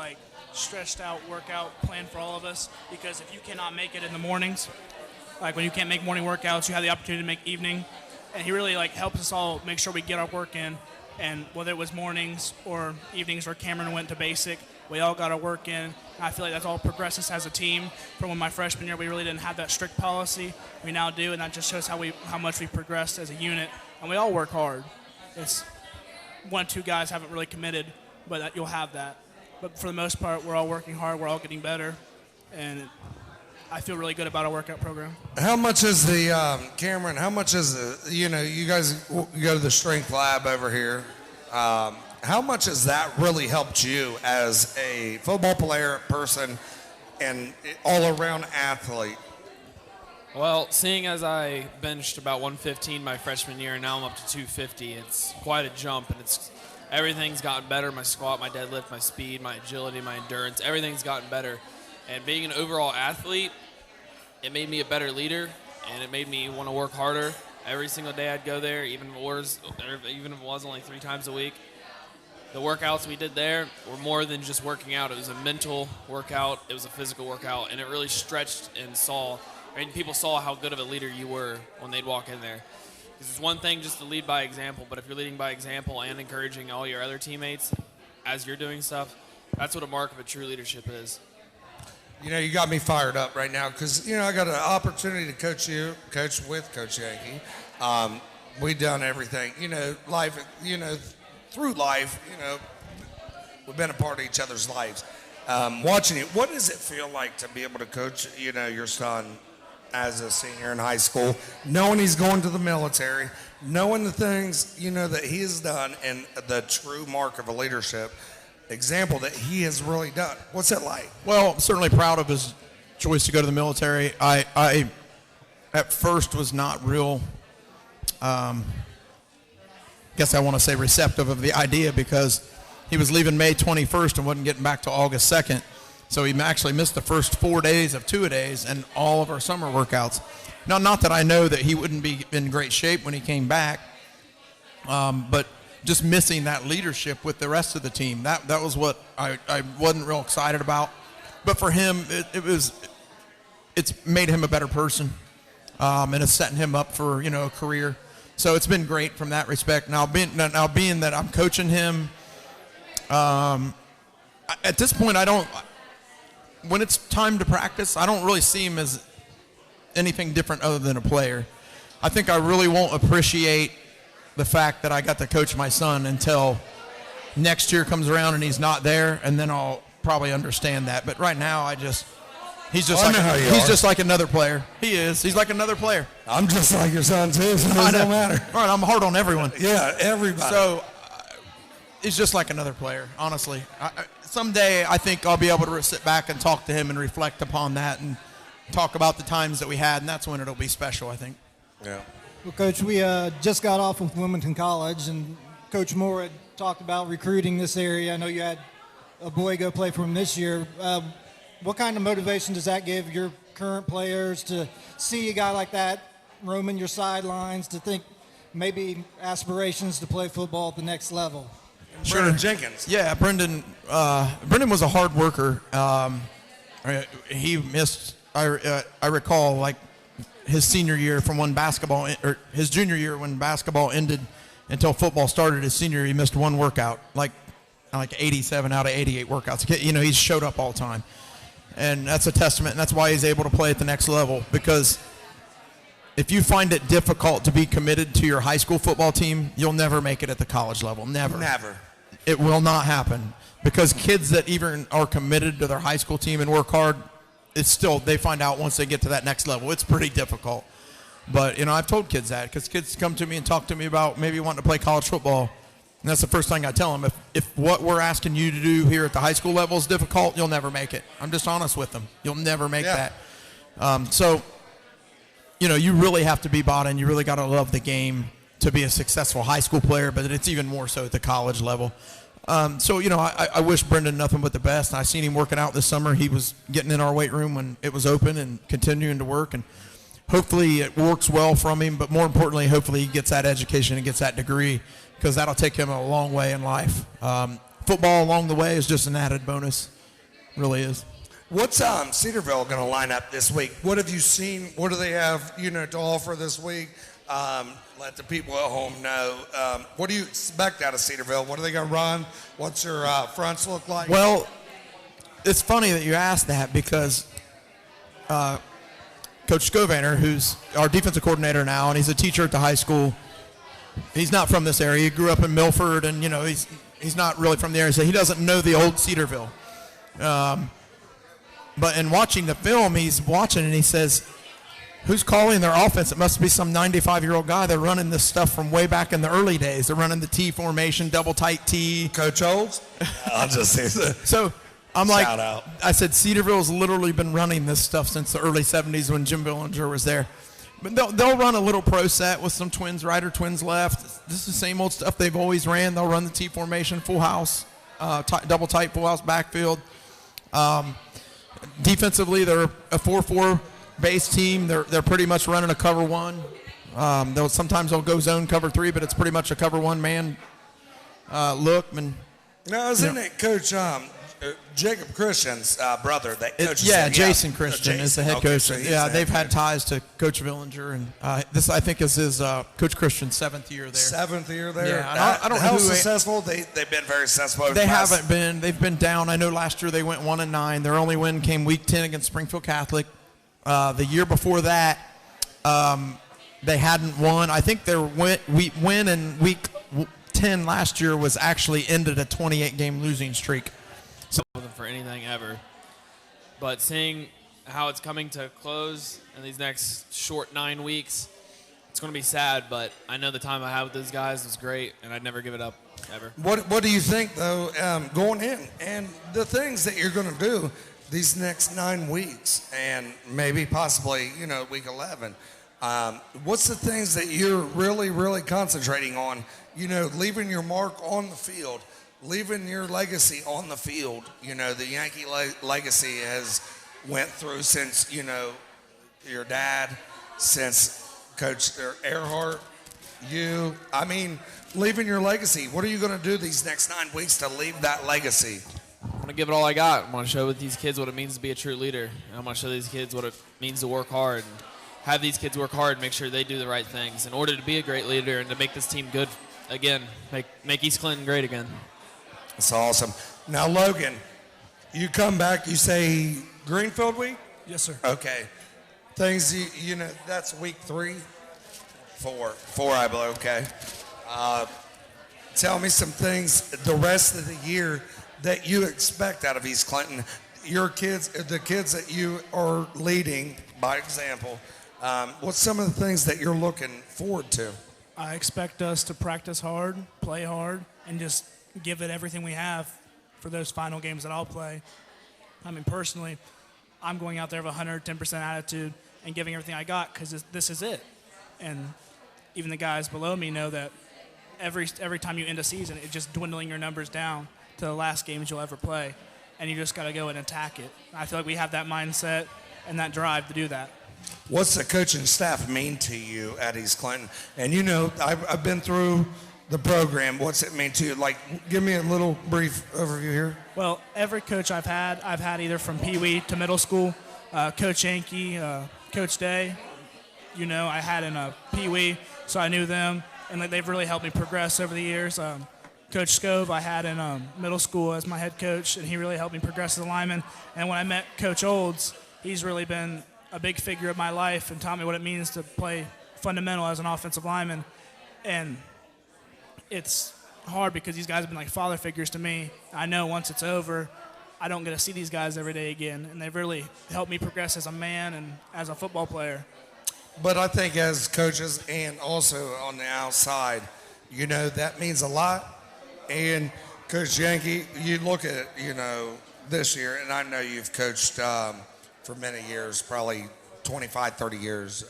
stretched out workout plan for all of us, because if you cannot make it in the mornings, like when you can't make morning workouts, you have the opportunity to make evening. And he really helps us all make sure we get our work in. And whether it was mornings or evenings where Cameron went to basic, we all got our work in. I feel like that's all progressed us as a team. From when my freshman year, we really didn't have that strict policy. We now do, and that just shows how much we progressed as a unit. And we all work hard. It's 1 or 2 guys haven't really committed, but you'll have that. But for the most part, we're all working hard. We're all getting better, and I feel really good about our workout program. How much is the Cameron? How much is the you guys go to the strength lab over here? How much has that really helped you as a football player, person, and all-around athlete? Well, seeing as I benched about 115 my freshman year, and now I'm up to 250, it's quite a jump, and everything's gotten better. My squat, my deadlift, my speed, my agility, my endurance, everything's gotten better. And being an overall athlete, it made me a better leader, and it made me want to work harder. Every single day I'd go there, even if it was only 3 times a week. The workouts we did there were more than just working out. It was a mental workout. It was a physical workout, and it really stretched and people saw how good of a leader you were when they'd walk in there. Because it's one thing just to lead by example, but if you're leading by example and encouraging all your other teammates as you're doing stuff, that's what a mark of a true leadership is. You got me fired up right now because, I got an opportunity to coach with Coach Yankee. We've done everything, life, through life, we've been a part of each other's lives. Watching it, what does it feel like to be able to coach, your son as a senior in high school, knowing he's going to the military, knowing the things, that he has done and the true mark of a leadership example that he has really done? What's it like? Well, I'm certainly proud of his choice to go to the military. I at first was not real, guess I want to say receptive of the idea, because he was leaving May 21st and wasn't getting back to August 2nd. So he actually missed the first 4 days of 2-a-days and all of our summer workouts. Now, not that I know that he wouldn't be in great shape when he came back, but just missing that leadership with the rest of the team. That was what I wasn't real excited about. But for him, it's made him a better person, and it's setting him up for a career. So it's been great from that respect. Now being that I'm coaching him, at this point when it's time to practice, I don't really see him as anything different other than a player. I think I really won't appreciate the fact that I got to coach my son until next year comes around and he's not there, and then I'll probably understand that. But right now, he's just like another player. He is. He's like another player. I'm just like your son too, so it doesn't matter. All right, I'm hard on everyone. Yeah, everybody. So he's just like another player, honestly. Someday I think I'll be able to sit back and talk to him and reflect upon that and talk about the times that we had, and that's when it'll be special, I think. Yeah. Well, Coach, we just got off with Wilmington College, and Coach Moore had talked about recruiting this area. I know you had a boy go play for him this year. What kind of motivation does that give your current players to see a guy like that roaming your sidelines, to think maybe aspirations to play football at the next level? Brendan Jenkins. Yeah, Brendan was a hard worker. He missed, I recall, like his senior year from when basketball, or his junior year when basketball ended until football started. His senior year, he missed one workout, like 87 out of 88 workouts. You know, he showed up all the time. And that's a testament, and that's why he's able to play at the next level, because if you find it difficult to be committed to your high school football team, you'll never make it at the college level. Never. Never. It will not happen, because kids that even are committed to their high school team and work hard, it's still, they find out once they get to that next level, it's pretty difficult. But, you know, I've told kids that, because kids come to me and talk to me about maybe wanting to play college football. And that's the first thing I tell them. If what we're asking you to do here at the high school level is difficult, you'll never make it. I'm just honest with them. You'll never make that. So, you know, you really have to be bought in. You really got to love the game to be a successful high school player, but it's even more so at the college level. So, you know, I wish Brendan nothing but the best. I seen him working out this summer. He was getting in our weight room when it was open and continuing to work. And hopefully it works well from him, but more importantly, hopefully he gets that education and gets that degree, because that'll take him a long way in life. Football along the way is just an added bonus. It really is. What's Cedarville going to line up this week? What have you seen? What do they have, you know, to offer this week? Let the people at home know. What do you expect out of Cedarville? What are they going to run? What's your fronts look like? Well, it's funny that you asked that, because Coach Scovaner, who's our defensive coordinator now, and he's a teacher at the high school, he's not from this area. He grew up in Milford, and, you know, he's not really from the area, so he doesn't know the old Cedarville. But in watching the film, he's watching and he says, who's calling their offense? It must be some 95-year-old guy. They're running this stuff from way back in the early days. They're running the T formation, double tight T. Coach Olds? I'll just say that. So I'm like, Shout out. I said, Cedarville's literally been running this stuff since the early 70s when Jim Billinger was there. But they'll run a little pro set with some twins right or twins left. This is the same old stuff they've always ran. They'll run the T formation, full house, double tight, full house backfield. Defensively, they're a 4-4 base team. They're pretty much running a cover one. Sometimes they'll go zone cover 3, but it's pretty much a cover 1 man look. And no, isn't it Coach Jacob Christian's brother that coaches him? Jason Christian is the head coach. So they've had ties to Coach Villinger, and this, I think, is his Coach Christian's 7th year there. 7th year there. Yeah, I don't know how who successful they've been. Very successful. They haven't been. They've been down. I know last year they went 1-9. Their only win came Week 10 against Springfield Catholic. The year before that, they hadn't won. I think their win in Week 10 last year was actually ended a 28-game losing streak. For anything ever, but seeing how it's coming to close in these next short 9 weeks, it's going to be sad, but I know the time I had with those guys was great, and I'd never give it up ever. What do you think, though, going in and the things that you're going to do these next 9 weeks and maybe possibly, you know, Week 11? What's the things that you're really, really concentrating on, you know, leaving your mark on the field, leaving your legacy on the field? You know, the Yankee legacy has went through since, you know, your dad, since Coach Earhart, you. I mean, leaving your legacy. What are you going to do these next 9 weeks to leave that legacy? I'm going to give it all I got. I'm going to show these kids what it means to be a true leader. I'm going to show these kids what it means to work hard, and have these kids work hard and make sure they do the right things in order to be a great leader and to make this team good again, make East Clinton great again. That's awesome. Now, Logan, you come back, you say Greenfield week? Yes, sir. Okay. things you know, that's week 3? 4, I believe, okay. Tell me some things the rest of the year that you expect out of East Clinton. Your kids, the kids that you are leading by example, what's some of the things that you're looking forward to? I expect us to practice hard, play hard, and just give it everything we have for those final games that I'll play. I mean, personally, I'm going out there with 110% attitude and giving everything I got because this is it. And even the guys below me know that every time you end a season, it's just dwindling your numbers down to the last games you'll ever play. And you just got to go and attack it. I feel like we have that mindset and that drive to do that. What's the coaching staff mean to you at East Clinton? And you know, I've been through the program. What's it mean to you? Like, give me a little brief overview here. Well, every coach I've had either from Pee Wee to middle school. Coach Yankee, Coach Day, you know, I had in Pee Wee, so I knew them, and they've really helped me progress over the years. Coach Scove, I had in middle school as my head coach, and he really helped me progress as a lineman. And when I met Coach Olds, he's really been a big figure of my life and taught me what it means to play fundamental as an offensive lineman. And it's hard because these guys have been like father figures to me. I know once it's over, I don't get to see these guys every day again, and they've really helped me progress as a man and as a football player. But I think as coaches and also on the outside, you know, that means a lot. And Coach Yankee, you look at it, you know, this year, and I know you've coached for many years, probably 25, 30 years.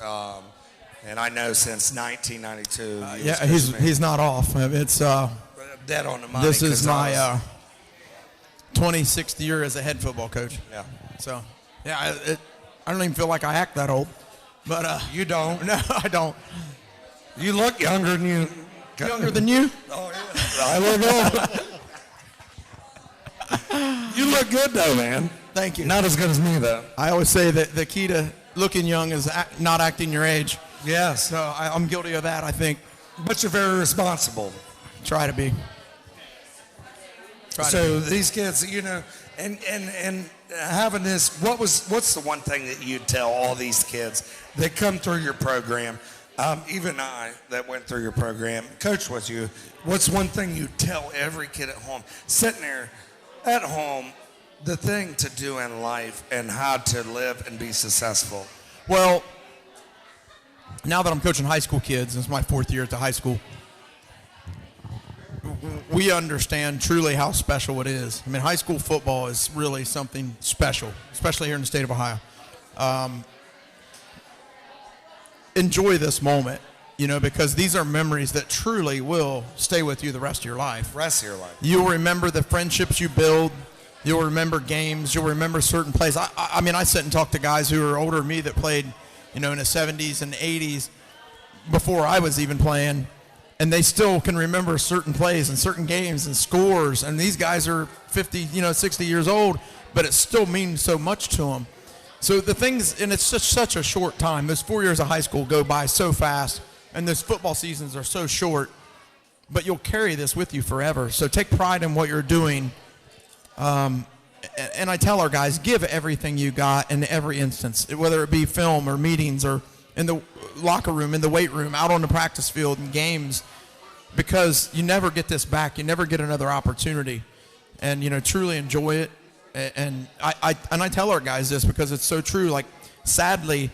And I know since 1992. Yeah, he's not off. It's dead on the money. This is my 26th year as a head football coach. Yeah. So, yeah, I don't even feel like I act that old. But you don't? No, I don't. You look younger than you. Younger than you? Oh, yeah. I look old. You look good, though, man. Thank you. Not as good as me, though. I always say that the key to looking young is not acting your age. Yes. So I'm guilty of that, I think. But you're very responsible. Try to be. These kids, you know, and having this, what's the one thing that you'd tell all these kids that come through your program? Even I that went through your program, coached with you, what's one thing you tell every kid at home, sitting there at home, the thing to do in life and how to live and be successful? Well, now that I'm coaching high school kids, it's my 4th year at the high school, we understand truly how special it is. I mean, high school football is really something special, especially here in the state of Ohio. Enjoy this moment, you know, because these are memories that truly will stay with you the rest of your life. You'll remember the friendships you build. You'll remember games. You'll remember certain plays. I mean, I sit and talk to guys who are older than me that played, you know, in the 70s and 80s before I was even playing, and they still can remember certain plays and certain games and scores. And these guys are 50, 60 years old, but it still means so much to them. So the things, and it's such a short time. Those 4 years of high school go by so fast, and those football seasons are so short, but you'll carry this with you forever. So take pride in what you're doing. And I tell our guys, give everything you got in every instance, whether it be film or meetings or in the locker room, in the weight room, out on the practice field and games, because you never get this back. You never get another opportunity. And, truly enjoy it. And I tell our guys this because it's so true. Like, sadly,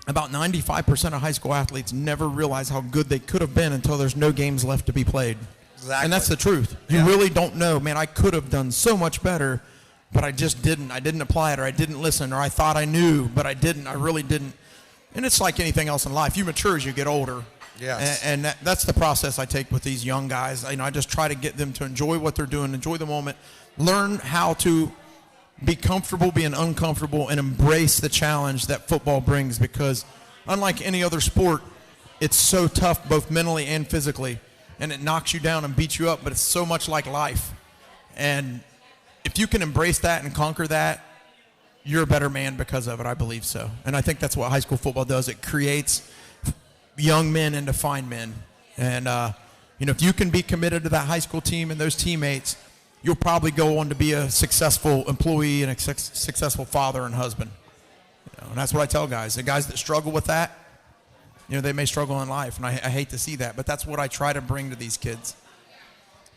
about 95% of high school athletes never realize how good they could have been until there's no games left to be played. Exactly. And that's the truth. You really don't know. Man, I could have done so much better, but I just didn't. I didn't apply it, or I didn't listen, or I thought I knew, but I didn't. I really didn't. And it's like anything else in life. You mature as you get older. Yes. And that's the process I take with these young guys. I just try to get them to enjoy what they're doing, enjoy the moment, learn how to be comfortable being uncomfortable, and embrace the challenge that football brings, because unlike any other sport, it's so tough both mentally and physically, and it knocks you down and beats you up, but it's so much like life. And if you can embrace that and conquer that, you're a better man because of it. I believe so. And I think that's what high school football does. It creates young men into fine men. And, if you can be committed to that high school team and those teammates, you'll probably go on to be a successful employee and a successful father and husband. And that's what I tell guys. The guys that struggle with that, they may struggle in life, and I hate to see that, but that's what I try to bring to these kids,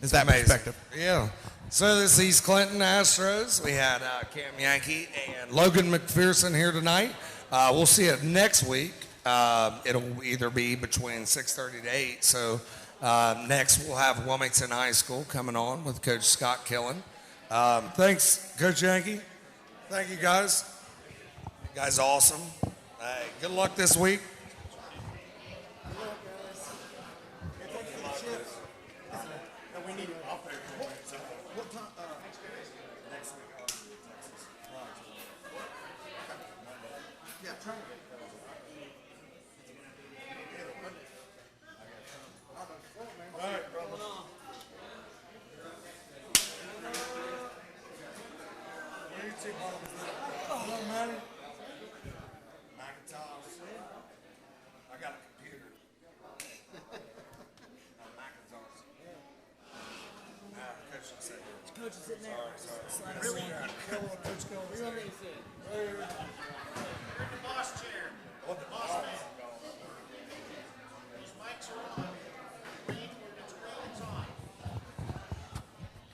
is that perspective. Yeah. So this East Clinton Astros, we had Cam Yankee and Logan McPherson here tonight. We'll see it next week. It'll either be between 6:30 to 8. So next we'll have Wilmington High School coming on with Coach Scott Killen. Thanks, Coach Yankee. Thank you, guys. You guys are awesome. Good luck this week.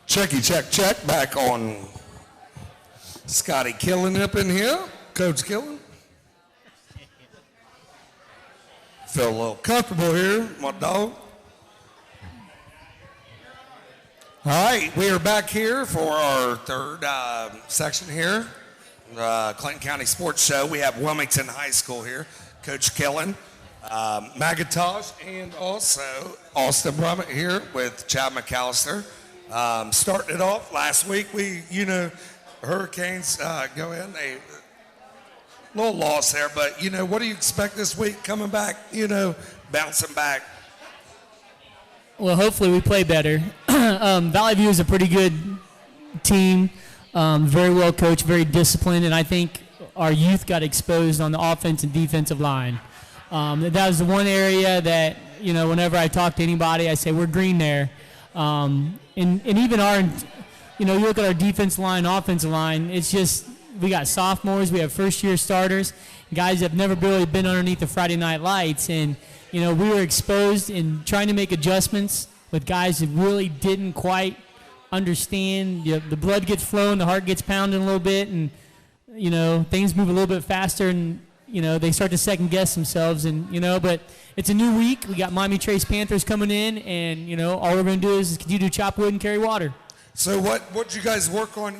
Checky, check. Back on Scotty Killen up in here. Coach Killen. Feel a little comfortable here, my dog. All right, we are back here for our third section here, the Clinton County Sports Show. We have Wilmington High School here, Coach Killen, Magatage, and also Austin Brummett here with Chad McAllister. Starting it off last week, Hurricanes go in a little loss there, but what do you expect this week coming back? Bouncing back. Well, hopefully we play better. Valley View is a pretty good team, very well coached, very disciplined, and I think our youth got exposed on the offense and defensive line. That was the one area that whenever I talk to anybody, I say we're green there. And even our, you look at our defense line, offensive line, it's just we got sophomores, we have first-year starters, guys that have never really been underneath the Friday night lights, and we were exposed in trying to make adjustments with guys who really didn't quite understand. The blood gets flowing, the heart gets pounding a little bit, and things move a little bit faster, and they start to second-guess themselves, but it's a new week. We got Miami Trace Panthers coming in, and all we're going to do is continue to chop wood and carry water. So what you guys work on,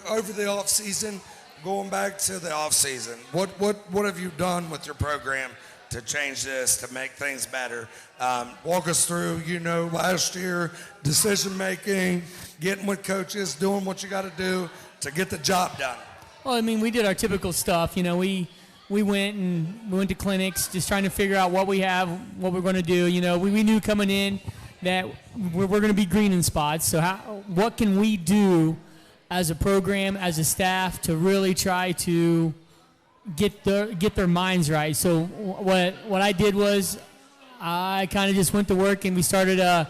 over the off season, going back to the off season? What have you done with your program to change this, to make things better? Walk us through, last year, decision making, getting with coaches, doing what you got to do to get the job done. Well, we did our typical stuff. We went to clinics, just trying to figure out what we have, what we're going to do. We knew coming in that we're going to be green in spots. So what can we do as a program, as a staff, to really try to get their minds right? So what I did was I kind of just went to work, and we started a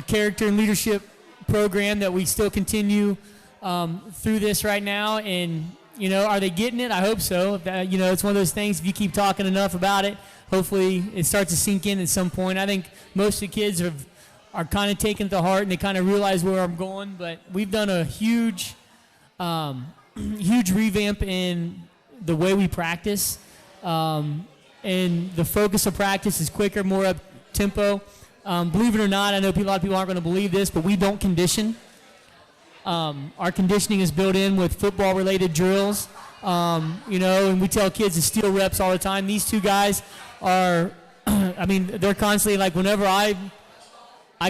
character and leadership program that we still continue through this right now. And are they getting it? I hope so. It's one of those things, if you keep talking enough about it, hopefully it starts to sink in at some point. I think most of the kids are kind of taking it to heart, and they kind of realize where I'm going. But we've done a huge revamp in the way we practice. And the focus of practice is quicker, more up-tempo. Believe it or not, I know a lot of people aren't going to believe this, but we don't condition. Our conditioning is built in with football-related drills, and we tell kids to steal reps all the time. These two guys are, they're constantly like, whenever I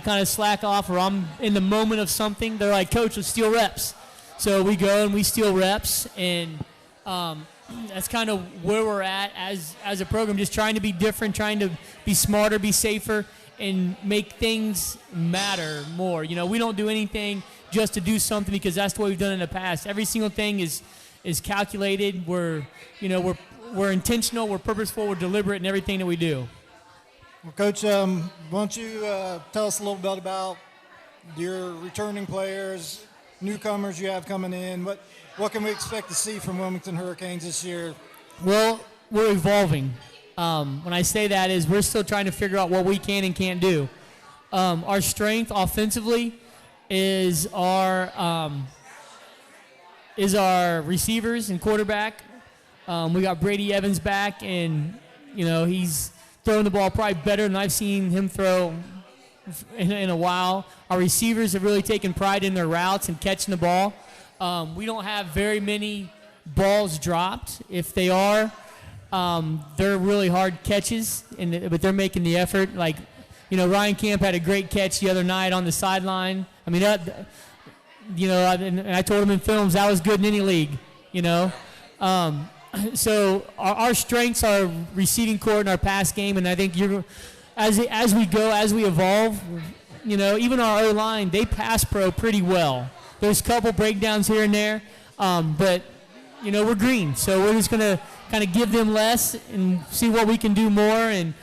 kind of slack off or I'm in the moment of something, they're like, Coach, let's steal reps. So we go and we steal reps, and that's kind of where we're at as a program, just trying to be different, trying to be smarter, be safer, and make things matter more. We don't do anything just to do something because that's what we've done in the past. Every single thing is calculated. We're intentional, we're purposeful, we're deliberate in everything that we do. Well, Coach, why don't you tell us a little bit about your returning players, newcomers you have coming in. What can we expect to see from Wilmington Hurricanes this year? Well, we're evolving. When I say that is we're still trying to figure out what we can and can't do. Our strength offensively is our receivers and quarterback. We got Brady Evans back, and he's throwing the ball probably better than I've seen him throw in a while. Our receivers have really taken pride in their routes and catching the ball. We don't have very many balls dropped. If they are, they're really hard catches, but they're making the effort. Like, Ryan Camp had a great catch the other night on the sideline. I mean, and I told him in films that was good in any league, So our strengths are receiving court and our pass game, and I think as we evolve, even our O-line, they pass pro pretty well. There's a couple breakdowns here and there, but we're green, so we're just gonna kind of give them less and see what we can do more, and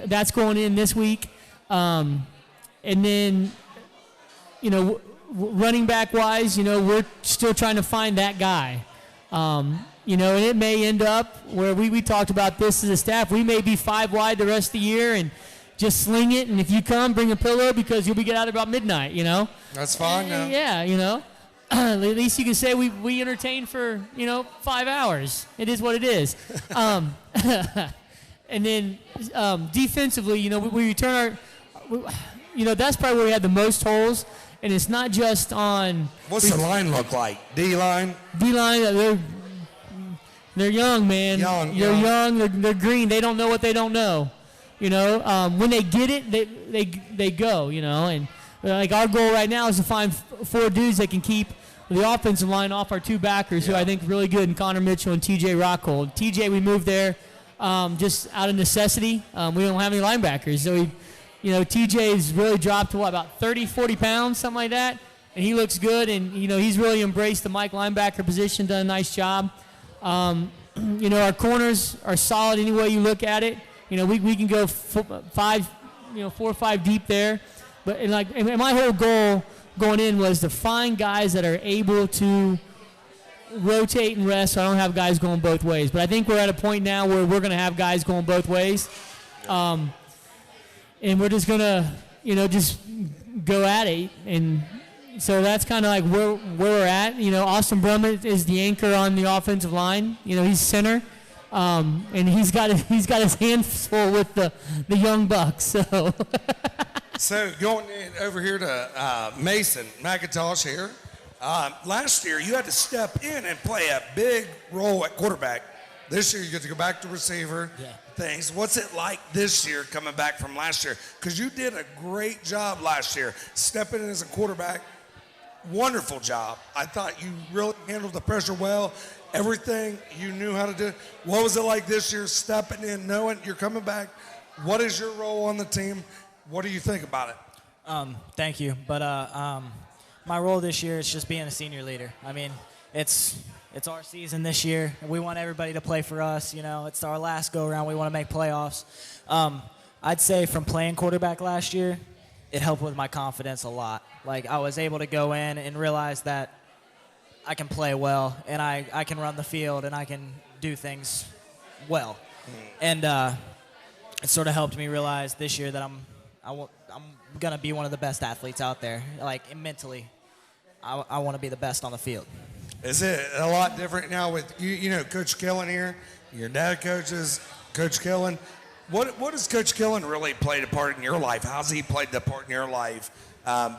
that's going in this week. And then, running back wise, we're still trying to find that guy. And it may end up where we talked about this as a staff. We may be 5 wide the rest of the year and just sling it. And if you come, bring a pillow because you'll be get out about midnight. That's fine. Yeah. At least you can say we entertained for 5 hours. It is what it is. And then defensively, we return that's probably where we had the most holes. And it's not just on. What's the line look like? D-line? D-line, they're young, man. They're young. They're green. They don't know what they don't know. When they get it, they go. And like our goal right now is to find 4 dudes that can keep the offensive line off our 2 backers, who I think are really good, in Connor Mitchell and T.J. Rockhold. T.J. we moved there just out of necessity. We don't have any linebackers, so TJ's really dropped to about 30, 40 pounds, something like that, and he looks good, and he's really embraced the Mike linebacker position, done a nice job. Our corners are solid any way you look at it. We can go 4 or 5 deep there, but and my whole goal going in was to find guys that are able to rotate and rest, so I don't have guys going both ways. But I think we're at a point now where we're going to have guys going both ways. And we're just going to, just go at it. And so that's kind of like where we're at. Austin Brummett is the anchor on the offensive line. He's center. And he's got his hands full with the young bucks. So So going over here to Mason McIntosh here. Last year, you had to step in and play a big role at quarterback. This year, you get to go back to receiver. Things. What's it like this year coming back from last year? Because you did a great job last year stepping in as a quarterback. Wonderful job. I thought you really handled the pressure well. Everything you knew how to do. What was it like this year stepping in, knowing you're coming back? What is your role on the team? What do you think about it? Thank you. But my role this year is just being a senior leader. I mean, it's our season this year. We want everybody to play for us. It's our last go-around. We want to make playoffs. I'd say from playing quarterback last year, it helped with my confidence a lot. Like, I was able to go in and realize that I can play well, and I can run the field, and I can do things well. And it sort of helped me realize this year that I'm going to be one of the best athletes out there. Like, mentally, I want to be the best on the field. Is it a lot different now with Coach Killen here? Your dad coaches, Coach Killen. What does Coach Killen really played a part in your life? How's he played the part in your life,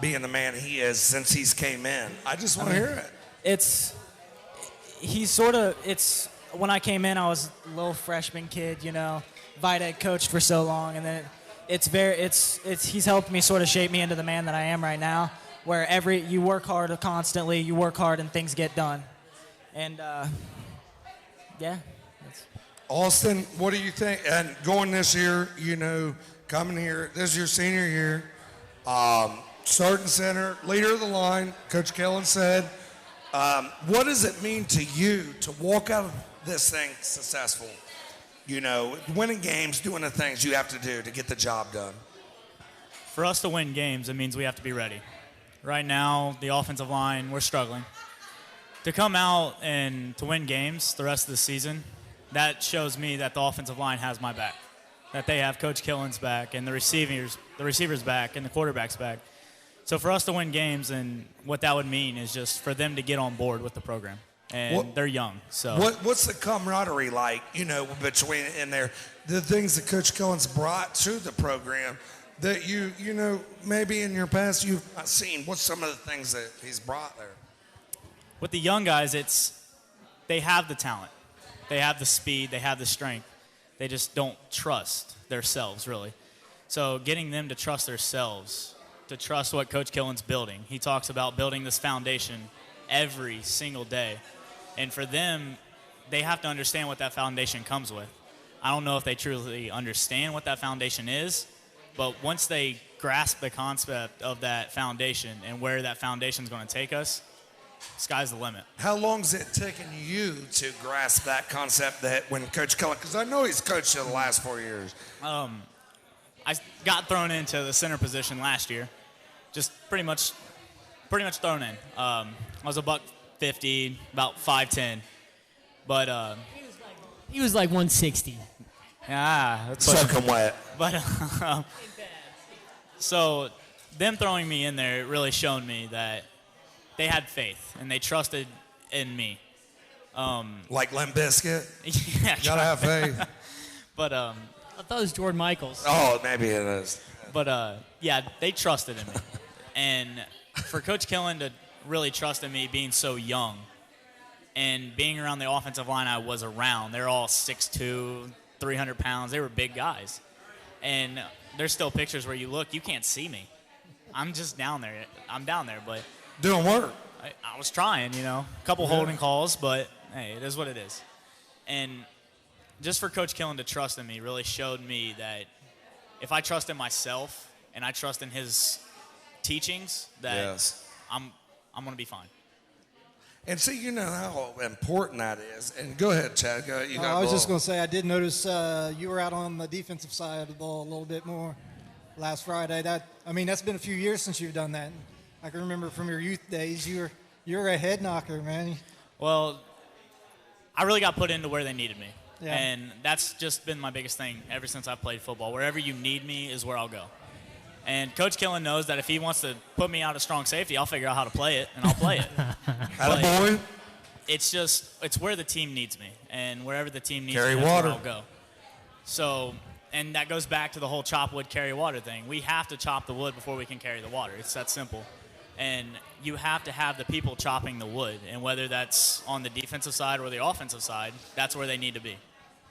being the man he is since he's came in? I just want to hear it. When I came in, I was a little freshman kid, Vita had coached for so long, and then he's helped me sort of shape me into the man that I am right now, where you work hard constantly, you work hard and things get done. And yeah. Austin, what do you think? And going this year, coming here, this is your senior year, starting center, leader of the line, Coach Killen said. What does it mean to you to walk out of this thing successful? Winning games, doing the things you have to do to get the job done. For us to win games, it means we have to be ready. Right now, the offensive line, we're struggling. To come out and to win games the rest of the season that shows me that the offensive line has my back, that they have Coach Killen's back and the receivers back and the quarterback's back. So for us to win games, and what that would mean is just for them to get on board with the program. And they're young, so. What's the camaraderie like, between in there, the things that Coach Killen's brought to the program that you maybe in your past you've not seen? What's some of the things that he's brought there? With the young guys, they have the talent. They have the speed. They have the strength. They just don't trust themselves, really. So getting them to trust themselves, to trust what Coach Killen's building. He talks about building this foundation every single day. And for them, they have to understand what that foundation comes with. I don't know if they truly understand what that foundation is, but once they grasp the concept of that foundation and where that foundation is going to take us, sky's the limit. How long's it taken you to grasp that concept that when Coach Killen, because I know he's coached you the last 4 years. I got thrown into the center position last year, just pretty much thrown in. I was a $150, about 5'10", but he was like 160. That's soaking wet. But so them throwing me in there, it really showed me that they had faith and they trusted in me. Like Limp Bizkit? Yeah, gotta have faith. But I thought it was Jordan Michaels. Oh, maybe it is. But yeah, they trusted in me, and for Coach Killen to really trust in me being so young, and being around the offensive line I was around, they're all 6'2", 300 pounds. They were big guys, and there's still pictures where you look, you can't see me. I'm just down there. I'm down there, but doing work. I was trying, a couple holding calls, but hey, it is what it is. And just for Coach Killen to trust in me really showed me that if I trust in myself and I trust in his teachings, that I'm going to be fine. And see, you know how important that is. And go ahead, Chad. Go ahead. I was just going to say, I did notice you were out on the defensive side of the ball a little bit more last Friday. That's been a few years since you've done that. I can remember from your youth days, you're a head knocker, man. Well, I really got put into where they needed me. Yeah. And that's just been my biggest thing ever since I played football. Wherever you need me is where I'll go. And Coach Killen knows that if he wants to put me out of strong safety, I'll figure out how to play it, and I'll play it. Attaboy. It's where the team needs me. And wherever the team needs carry me, that's water. where I'll go. So, and that goes back to the whole chop wood, carry water thing. We have to chop the wood before we can carry the water. It's that simple. And you have to have the people chopping the wood. And whether that's on the defensive side or the offensive side, that's where they need to be.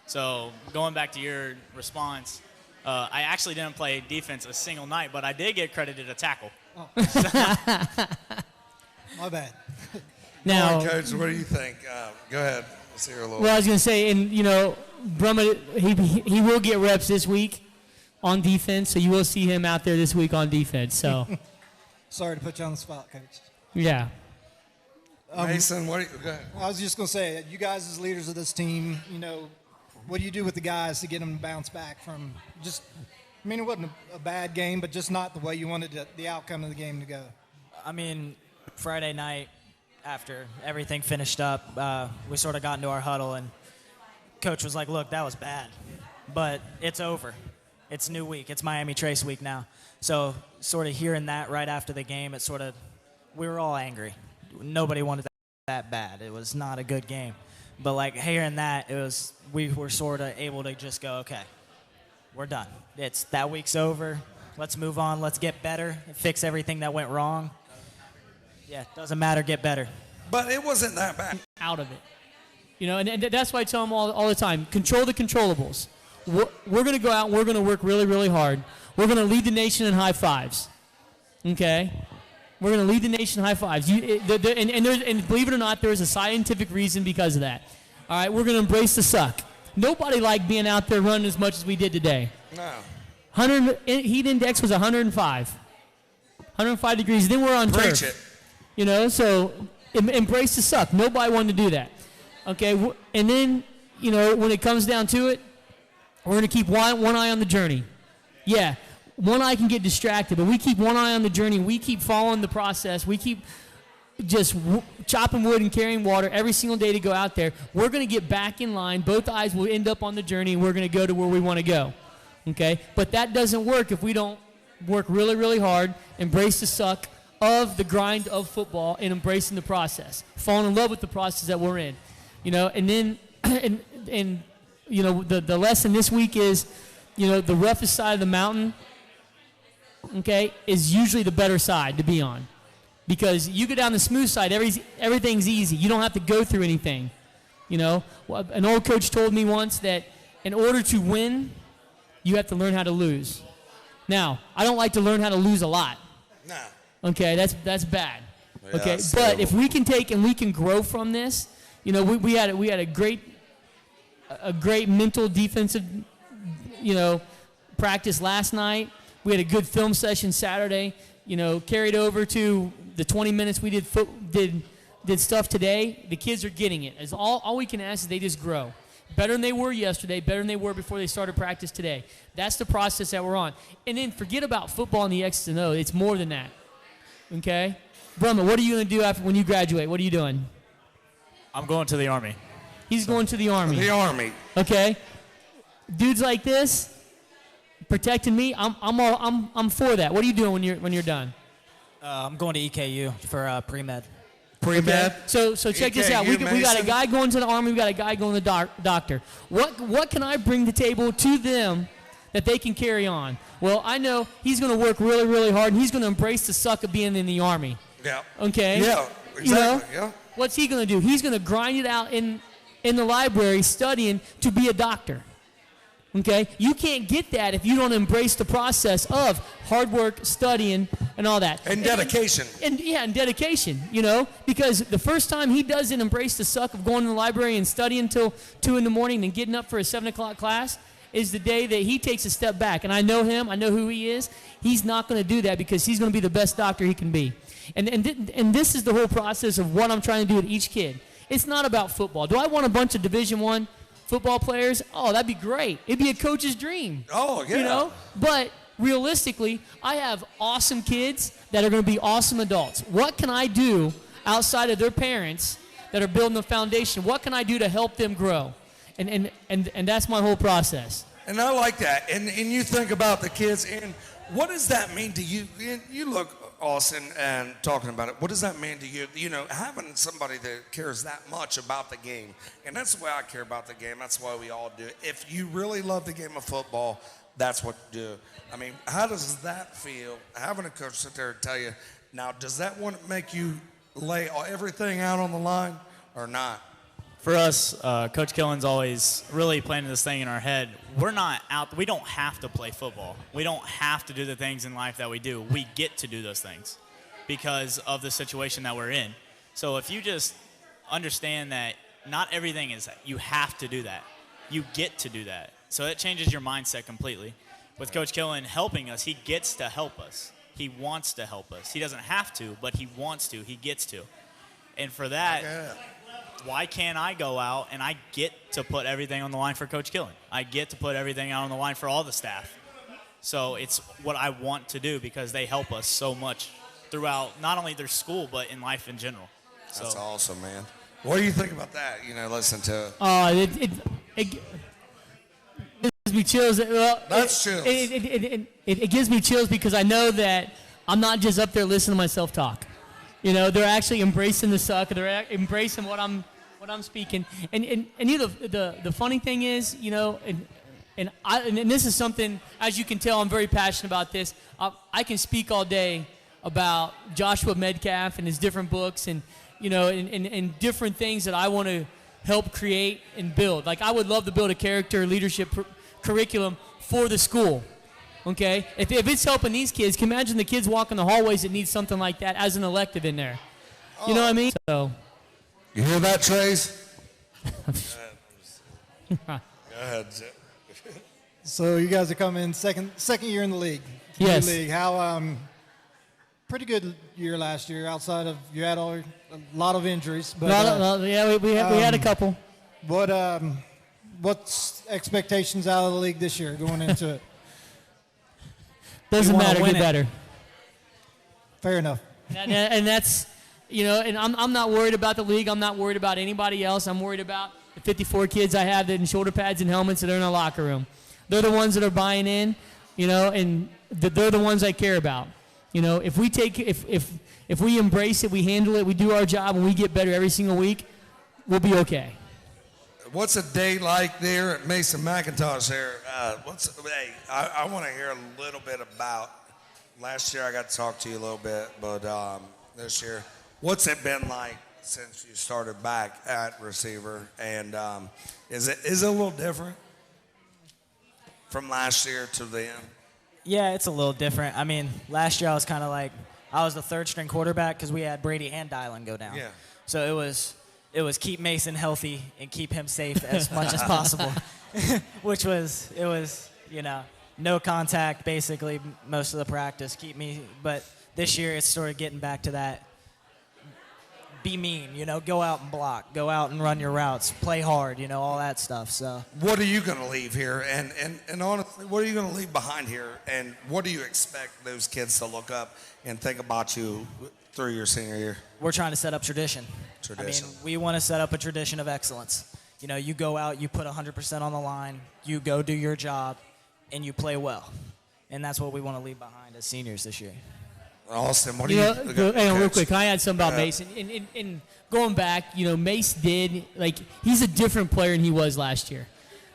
So going back to your response, I actually didn't play defense a single night, but I did get credited a tackle. Oh. My bad. Now, All right, Coach, what do you think? Go ahead. Let's hear a little. Well, I was going to say, and Brumma, he will get reps this week on defense, so you will see him out there this week on defense. So, sorry to put you on the spot, Coach. Yeah. Mason, go ahead. I was just going to say, you guys as leaders of this team, what do you do with the guys to get them to bounce back from it wasn't a bad game, but just not the way you wanted the outcome of the game to go? Friday night, after everything finished up, we sort of got into our huddle, and Coach was like, look, that was bad, but it's over. It's a new week. It's Miami Trace week now. So sort of hearing that right after the game, we were all angry. Nobody wanted that bad. It was not a good game. But hearing that, we were sort of able to just go, okay, we're done. That week's over. Let's move on. Let's get better. Fix everything that went wrong. Yeah, doesn't matter. Get better. But it wasn't that bad. Out of it. And that's why I tell them all the time, control the controllables. We're going to go out and we're going to work really, really hard. We're going to lead the nation in high fives. Okay? We're going to lead the nation in high fives. And believe it or not, there is a scientific reason because of that. All right, we're going to embrace the suck. Nobody liked being out there running as much as we did today. No. Heat index was 105. 105 degrees. Then we're on Preach turf. it. So embrace the suck. Nobody wanted to do that. Okay, and then, when it comes down to it, we're going to keep one eye on the journey. Yeah, one eye can get distracted, but we keep one eye on the journey. We keep following the process. We keep just chopping wood and carrying water every single day to go out there. We're going to get back in line. Both eyes will end up on the journey, and we're going to go to where we want to go. Okay? But that doesn't work if we don't work really, really hard, embrace the suck of the grind of football, and embracing the process. Falling in love with the process that we're in. And then, the lesson this week is, the roughest side of the mountain, okay, is usually the better side to be on. Because you go down the smooth side, everything's easy. You don't have to go through anything. An old coach told me once that in order to win, you have to learn how to lose. Now, I don't like to learn how to lose a lot. No. Okay, that's bad. Yeah, okay, that's but terrible. if we can take and we can grow from this, we had a great mental defensive, practice last night. We had a good film session Saturday. Carried over to the 20 minutes we did stuff today. The kids are getting it. As all we can ask is they just grow. Better than they were yesterday, better than they were before they started practice today. That's the process that we're on. And then forget about football and the X's and O's. It's more than that. Okay? Brahma, what are you going to do when you graduate? What are you doing? I'm going to the Army. He's going to the Army. The Army. Okay? Dudes like this, protecting me, I'm for that. What are you doing when you're done? I'm going to EKU for pre-med. Okay. So check this out. We got a guy going to the Army. We got a guy going to the doctor. What can I bring to the table to them that they can carry on? Well, I know he's going to work really, really hard, and he's going to embrace the suck of being in the Army. Yeah. Okay. Yeah. Exactly. Yeah. What's he going to do? He's going to grind it out in the library studying to be a doctor. Okay? You can't get that if you don't embrace the process of hard work, studying, and all that. And dedication. And dedication, because the first time he doesn't embrace the suck of going to the library and studying until 2 in the morning and getting up for a 7 o'clock class is the day that he takes a step back. And I know him. I know who he is. He's not going to do that because he's going to be the best doctor he can be. And this is the whole process of what I'm trying to do with each kid. It's not about football. Do I want a bunch of Division I football players? Oh, that'd be great. It'd be a coach's dream. Oh, yeah. But realistically, I have awesome kids that are going to be awesome adults. What can I do outside of their parents that are building the foundation? What can I do to help them grow? And that's my whole process. And I like that. And you think about the kids, and what does that mean to you? You look awesome and talking about it. What does that mean to you? Having somebody that cares that much about the game. And that's the way I care about the game. That's why we all do it. If you really love the game of football, that's what you do. I mean, how does that feel, having a coach sit there and tell you, now, does that want to make you lay everything out on the line or not? For us, Coach Killen's always really planted this thing in our head. We don't have to play football. We don't have to do the things in life that we do. We get to do those things because of the situation that we're in. So if you just understand that not everything is you have to do that. You get to do that. So it changes your mindset completely. With Coach Killen helping us, he gets to help us. He wants to help us. He doesn't have to, but he wants to. He gets to. And for that, why can't I go out and I get to put everything on the line for Coach Killen? I get to put everything out on the line for all the staff. So it's what I want to do because they help us so much throughout not only their school but in life in general. That's awesome, man. What do you think about that? Listen to. It gives me chills. That's chills. It gives me chills because I know that I'm not just up there listening to myself talk. They're actually embracing the suck. They're embracing what I'm speaking. And the funny thing is, and this is something, as you can tell, I'm very passionate about this. I can speak all day about Joshua Medcalf and his different books and different things that I want to help create and build. Like I would love to build a character leadership curriculum for the school. Okay? If it's helping these kids, can you imagine the kids walking the hallways that need something like that as an elective in there? You know what I mean? So. You hear that, Trace? Go ahead. So you guys are coming second year in the league. Yes. League. How pretty good year last year. Outside of you had a lot of injuries, but we had a couple. What's expectations out of the league this year going into it? Doesn't matter. Get better. Fair enough. And that's And I'm not worried about the league. I'm not worried about anybody else. I'm worried about the 54 kids I have that in shoulder pads and helmets that are in our locker room. They're the ones that are buying in, and they're the ones I care about. If we embrace it, we handle it, we do our job, and we get better every single week, we'll be okay. What's a day like there at Mason McIntosh there? I want to hear a little bit about last year. I got to talk to you a little bit, but this year, what's it been like since you started back at receiver? And is it a little different from last year to then? Yeah, it's a little different. I mean, last year I was kind of like, I was the third string quarterback because we had Brady and Dylan go down. Yeah. So it was keep Mason healthy and keep him safe as much as possible, which was, no contact basically most of the practice, keep me. But this year it's sort of getting back to that, be mean, go out and block, go out and run your routes, play hard, all that stuff. So what are you going to leave here? And honestly, what are you going to leave behind here? And what do you expect those kids to look up and think about you through your senior year? We're trying to set up tradition. I mean, we want to set up a tradition of excellence. You go out, you put 100% on the line, you go do your job, and you play well. And that's what we want to leave behind as seniors this year. Austin, what do you hang on real quick. Can I add something about Mason? And going back, Mace he's a different player than he was last year.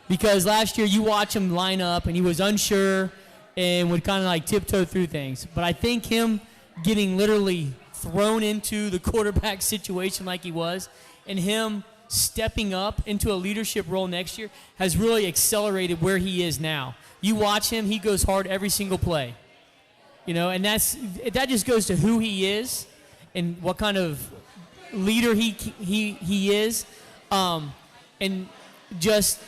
Because last year you watch him line up and he was unsure and would kind of tiptoe through things. But I think him getting literally thrown into the quarterback situation like he was and him stepping up into a leadership role next year has really accelerated where he is now. You watch him, he goes hard every single play. And that just goes to who he is and what kind of leader he is, and just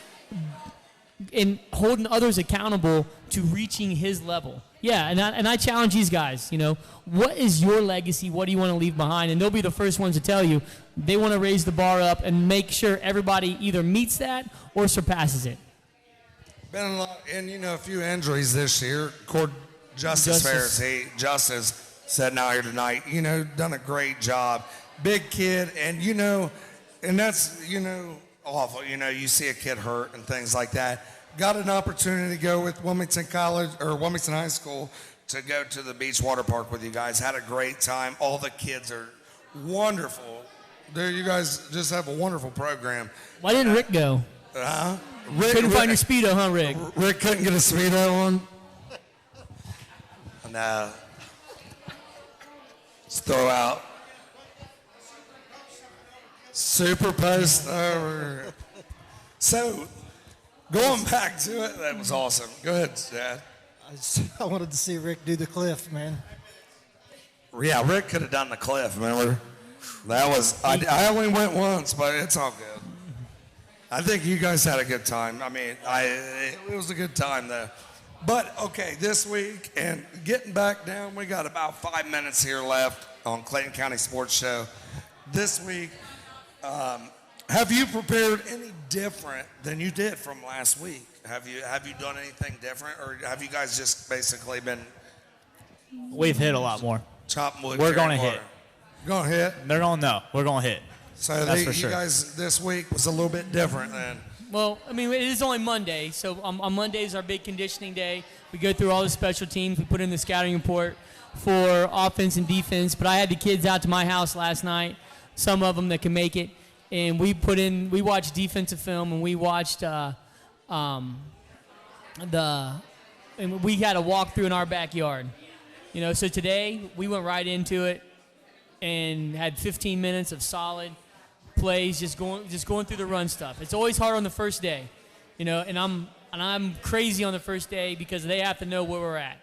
in holding others accountable to reaching his level. Yeah, and I challenge these guys, what is your legacy? What do you want to leave behind? And they'll be the first ones to tell you they want to raise the bar up and make sure everybody either meets that or surpasses it. Been a lot, and a few injuries this year. Justice Justice sitting out here tonight, done a great job. Big kid, and and that's, awful. You see a kid hurt and things like that. Got an opportunity to go with Wilmington College or Wilmington High School to go to the beach water park with you guys. Had a great time. All the kids are wonderful. You guys just have a wonderful program. Why didn't Rick go? Rick couldn't find your Speedo, huh, Rick? Rick couldn't get a Speedo on. No. Let's throw out. Super post over. So, going back to it, that was awesome. Go ahead, Dad. I wanted to see Rick do the cliff, man. Yeah, Rick could have done the cliff, remember? That was, I only went once, but it's all good. I think you guys had a good time. I mean, it was a good time, though. But, okay, this week, and getting back down, we got about 5 minutes here left on Clayton County Sports Show. This week, have you prepared any different than you did from last week? Have you done anything different, or have you guys just basically been... We've hit a lot more. Chopping wood. We're going to hit. Going to hit? They're going to know. We're going to hit. So that's for sure. You guys this week was a little bit different then. Well, I mean, it is only Monday, so on Monday is our big conditioning day. We go through all the special teams. We put in the scouting report for offense and defense. But I had the kids out to my house last night, some of them that can make it, and we watched defensive film, and we watched and we had a walkthrough in our backyard. So today we went right into it and had 15 minutes of solid plays, just going through the run stuff. It's always hard on the first day, and I'm crazy on the first day because they have to know where we're at.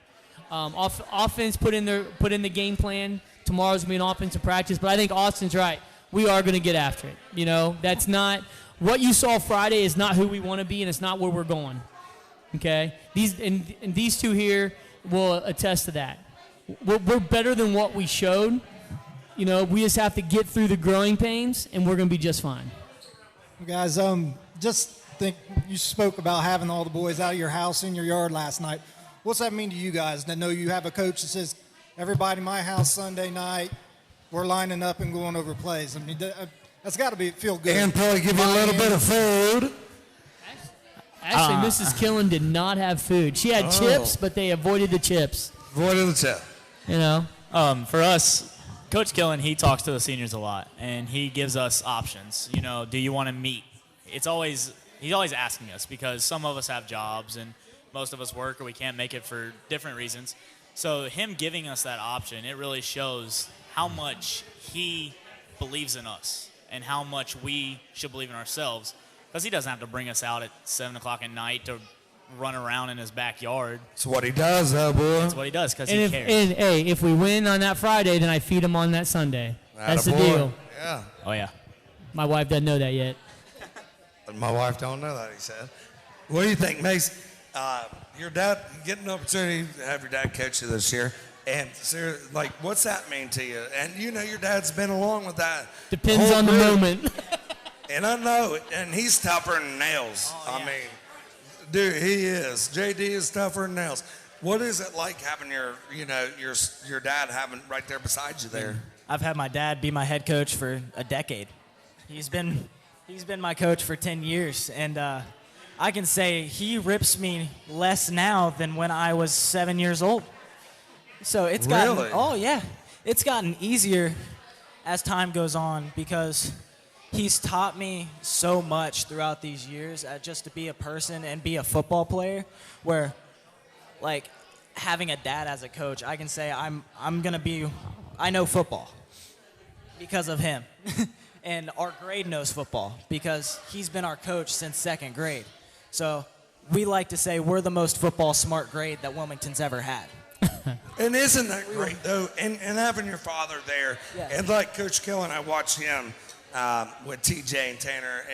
Offense put in the game plan. Tomorrow's gonna be an offensive practice, but I think Austin's right. We are gonna get after it. That's not what you saw Friday is not who we want to be, and it's not where we're going. Okay, these two here will attest to that. We're better than what we showed. We just have to get through the growing pains, and we're going to be just fine. Guys, just think you spoke about having all the boys out of your house in your yard last night. What's that mean to you guys? I know you have a coach that says, everybody in my house Sunday night, we're lining up and going over plays. I mean, that's got to feel good. And probably give you a little bit of food. Actually, Mrs. Killen did not have food. She had chips, but they avoided the chips. Avoided the chip. You know? For us, Coach Killen, he talks to the seniors a lot, and he gives us options. You know, do you want to meet? He's always asking us because some of us have jobs and most of us work or we can't make it for different reasons. So him giving us that option, it really shows how much he believes in us and how much we should believe in ourselves. Because he doesn't have to bring us out at 7 o'clock at night to run around in his backyard. That's what he does, though, boy. That's what he does because he cares. And, hey, if we win on that Friday, then I feed him on that Sunday. That's the deal. Yeah. Oh, yeah. My wife doesn't know that yet. My wife don't know that, he said. What do you think, Mace? Your dad, getting an opportunity to have your dad coach you this year. And, Sarah, like, what's that mean to you? And you know your dad's been along with that. Depends on the moment. And I know, and he's tougher than nails. I mean, dude, he is. JD is tougher than nails. What is it like having your dad having right there beside you there? I've had my dad be my head coach for a decade. He's been my coach for 10 years, and I can say he rips me less now than when I was 7 years old. So it's it's gotten easier as time goes on because he's taught me so much throughout these years just to be a person and be a football player where, like, having a dad as a coach, I can say I know football because of him. And our grade knows football because he's been our coach since second grade. So we like to say we're the most football smart grade that Wilmington's ever had. And isn't that great, though? And having your father there. Yeah. And like Coach Killen, I watched him with TJ and Tanner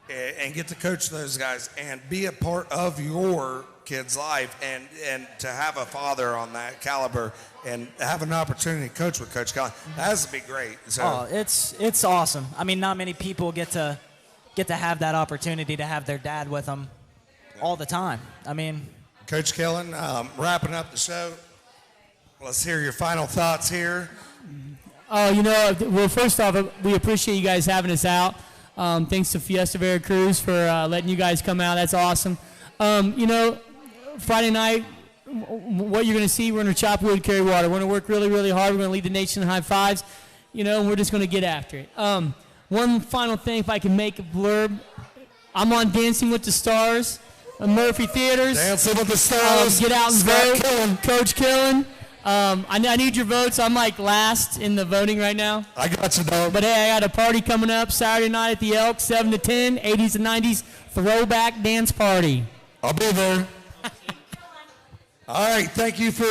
and get to coach those guys and be a part of your kid's life and to have a father on that caliber and have an opportunity to coach with Coach Killen, that has to be great. So. It's awesome. I mean, not many people get to have that opportunity to have their dad with them all the time. I mean, Coach Killen, wrapping up the show. Let's hear your final thoughts here. Well, first off, we appreciate you guys having us out. Thanks to Fiesta Varacruz for letting you guys come out. That's awesome. Friday night, what you're going to see, we're going to chop wood, carry water. We're going to work really, really hard. We're going to lead the nation in high fives, and we're just going to get after it. One final thing, if I can make a blurb. I'm on Dancing with the Stars, Murphy Theaters. Dancing with the Stars. Get out and vote. Killen. Coach Killen. I need your votes. I'm like last in the voting right now. I got you, dog. But hey, I got a party coming up Saturday night at the Elk, 7 to 10, 80s and 90s throwback dance party. I'll be there. All right, thank you for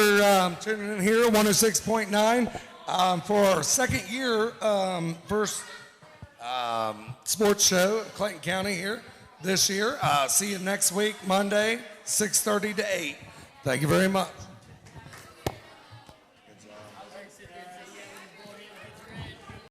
tuning in here, 106.9 for our second year, first sports show at Clinton County here this year. See you next week, Monday, 6:30 to 8. Thank you very much.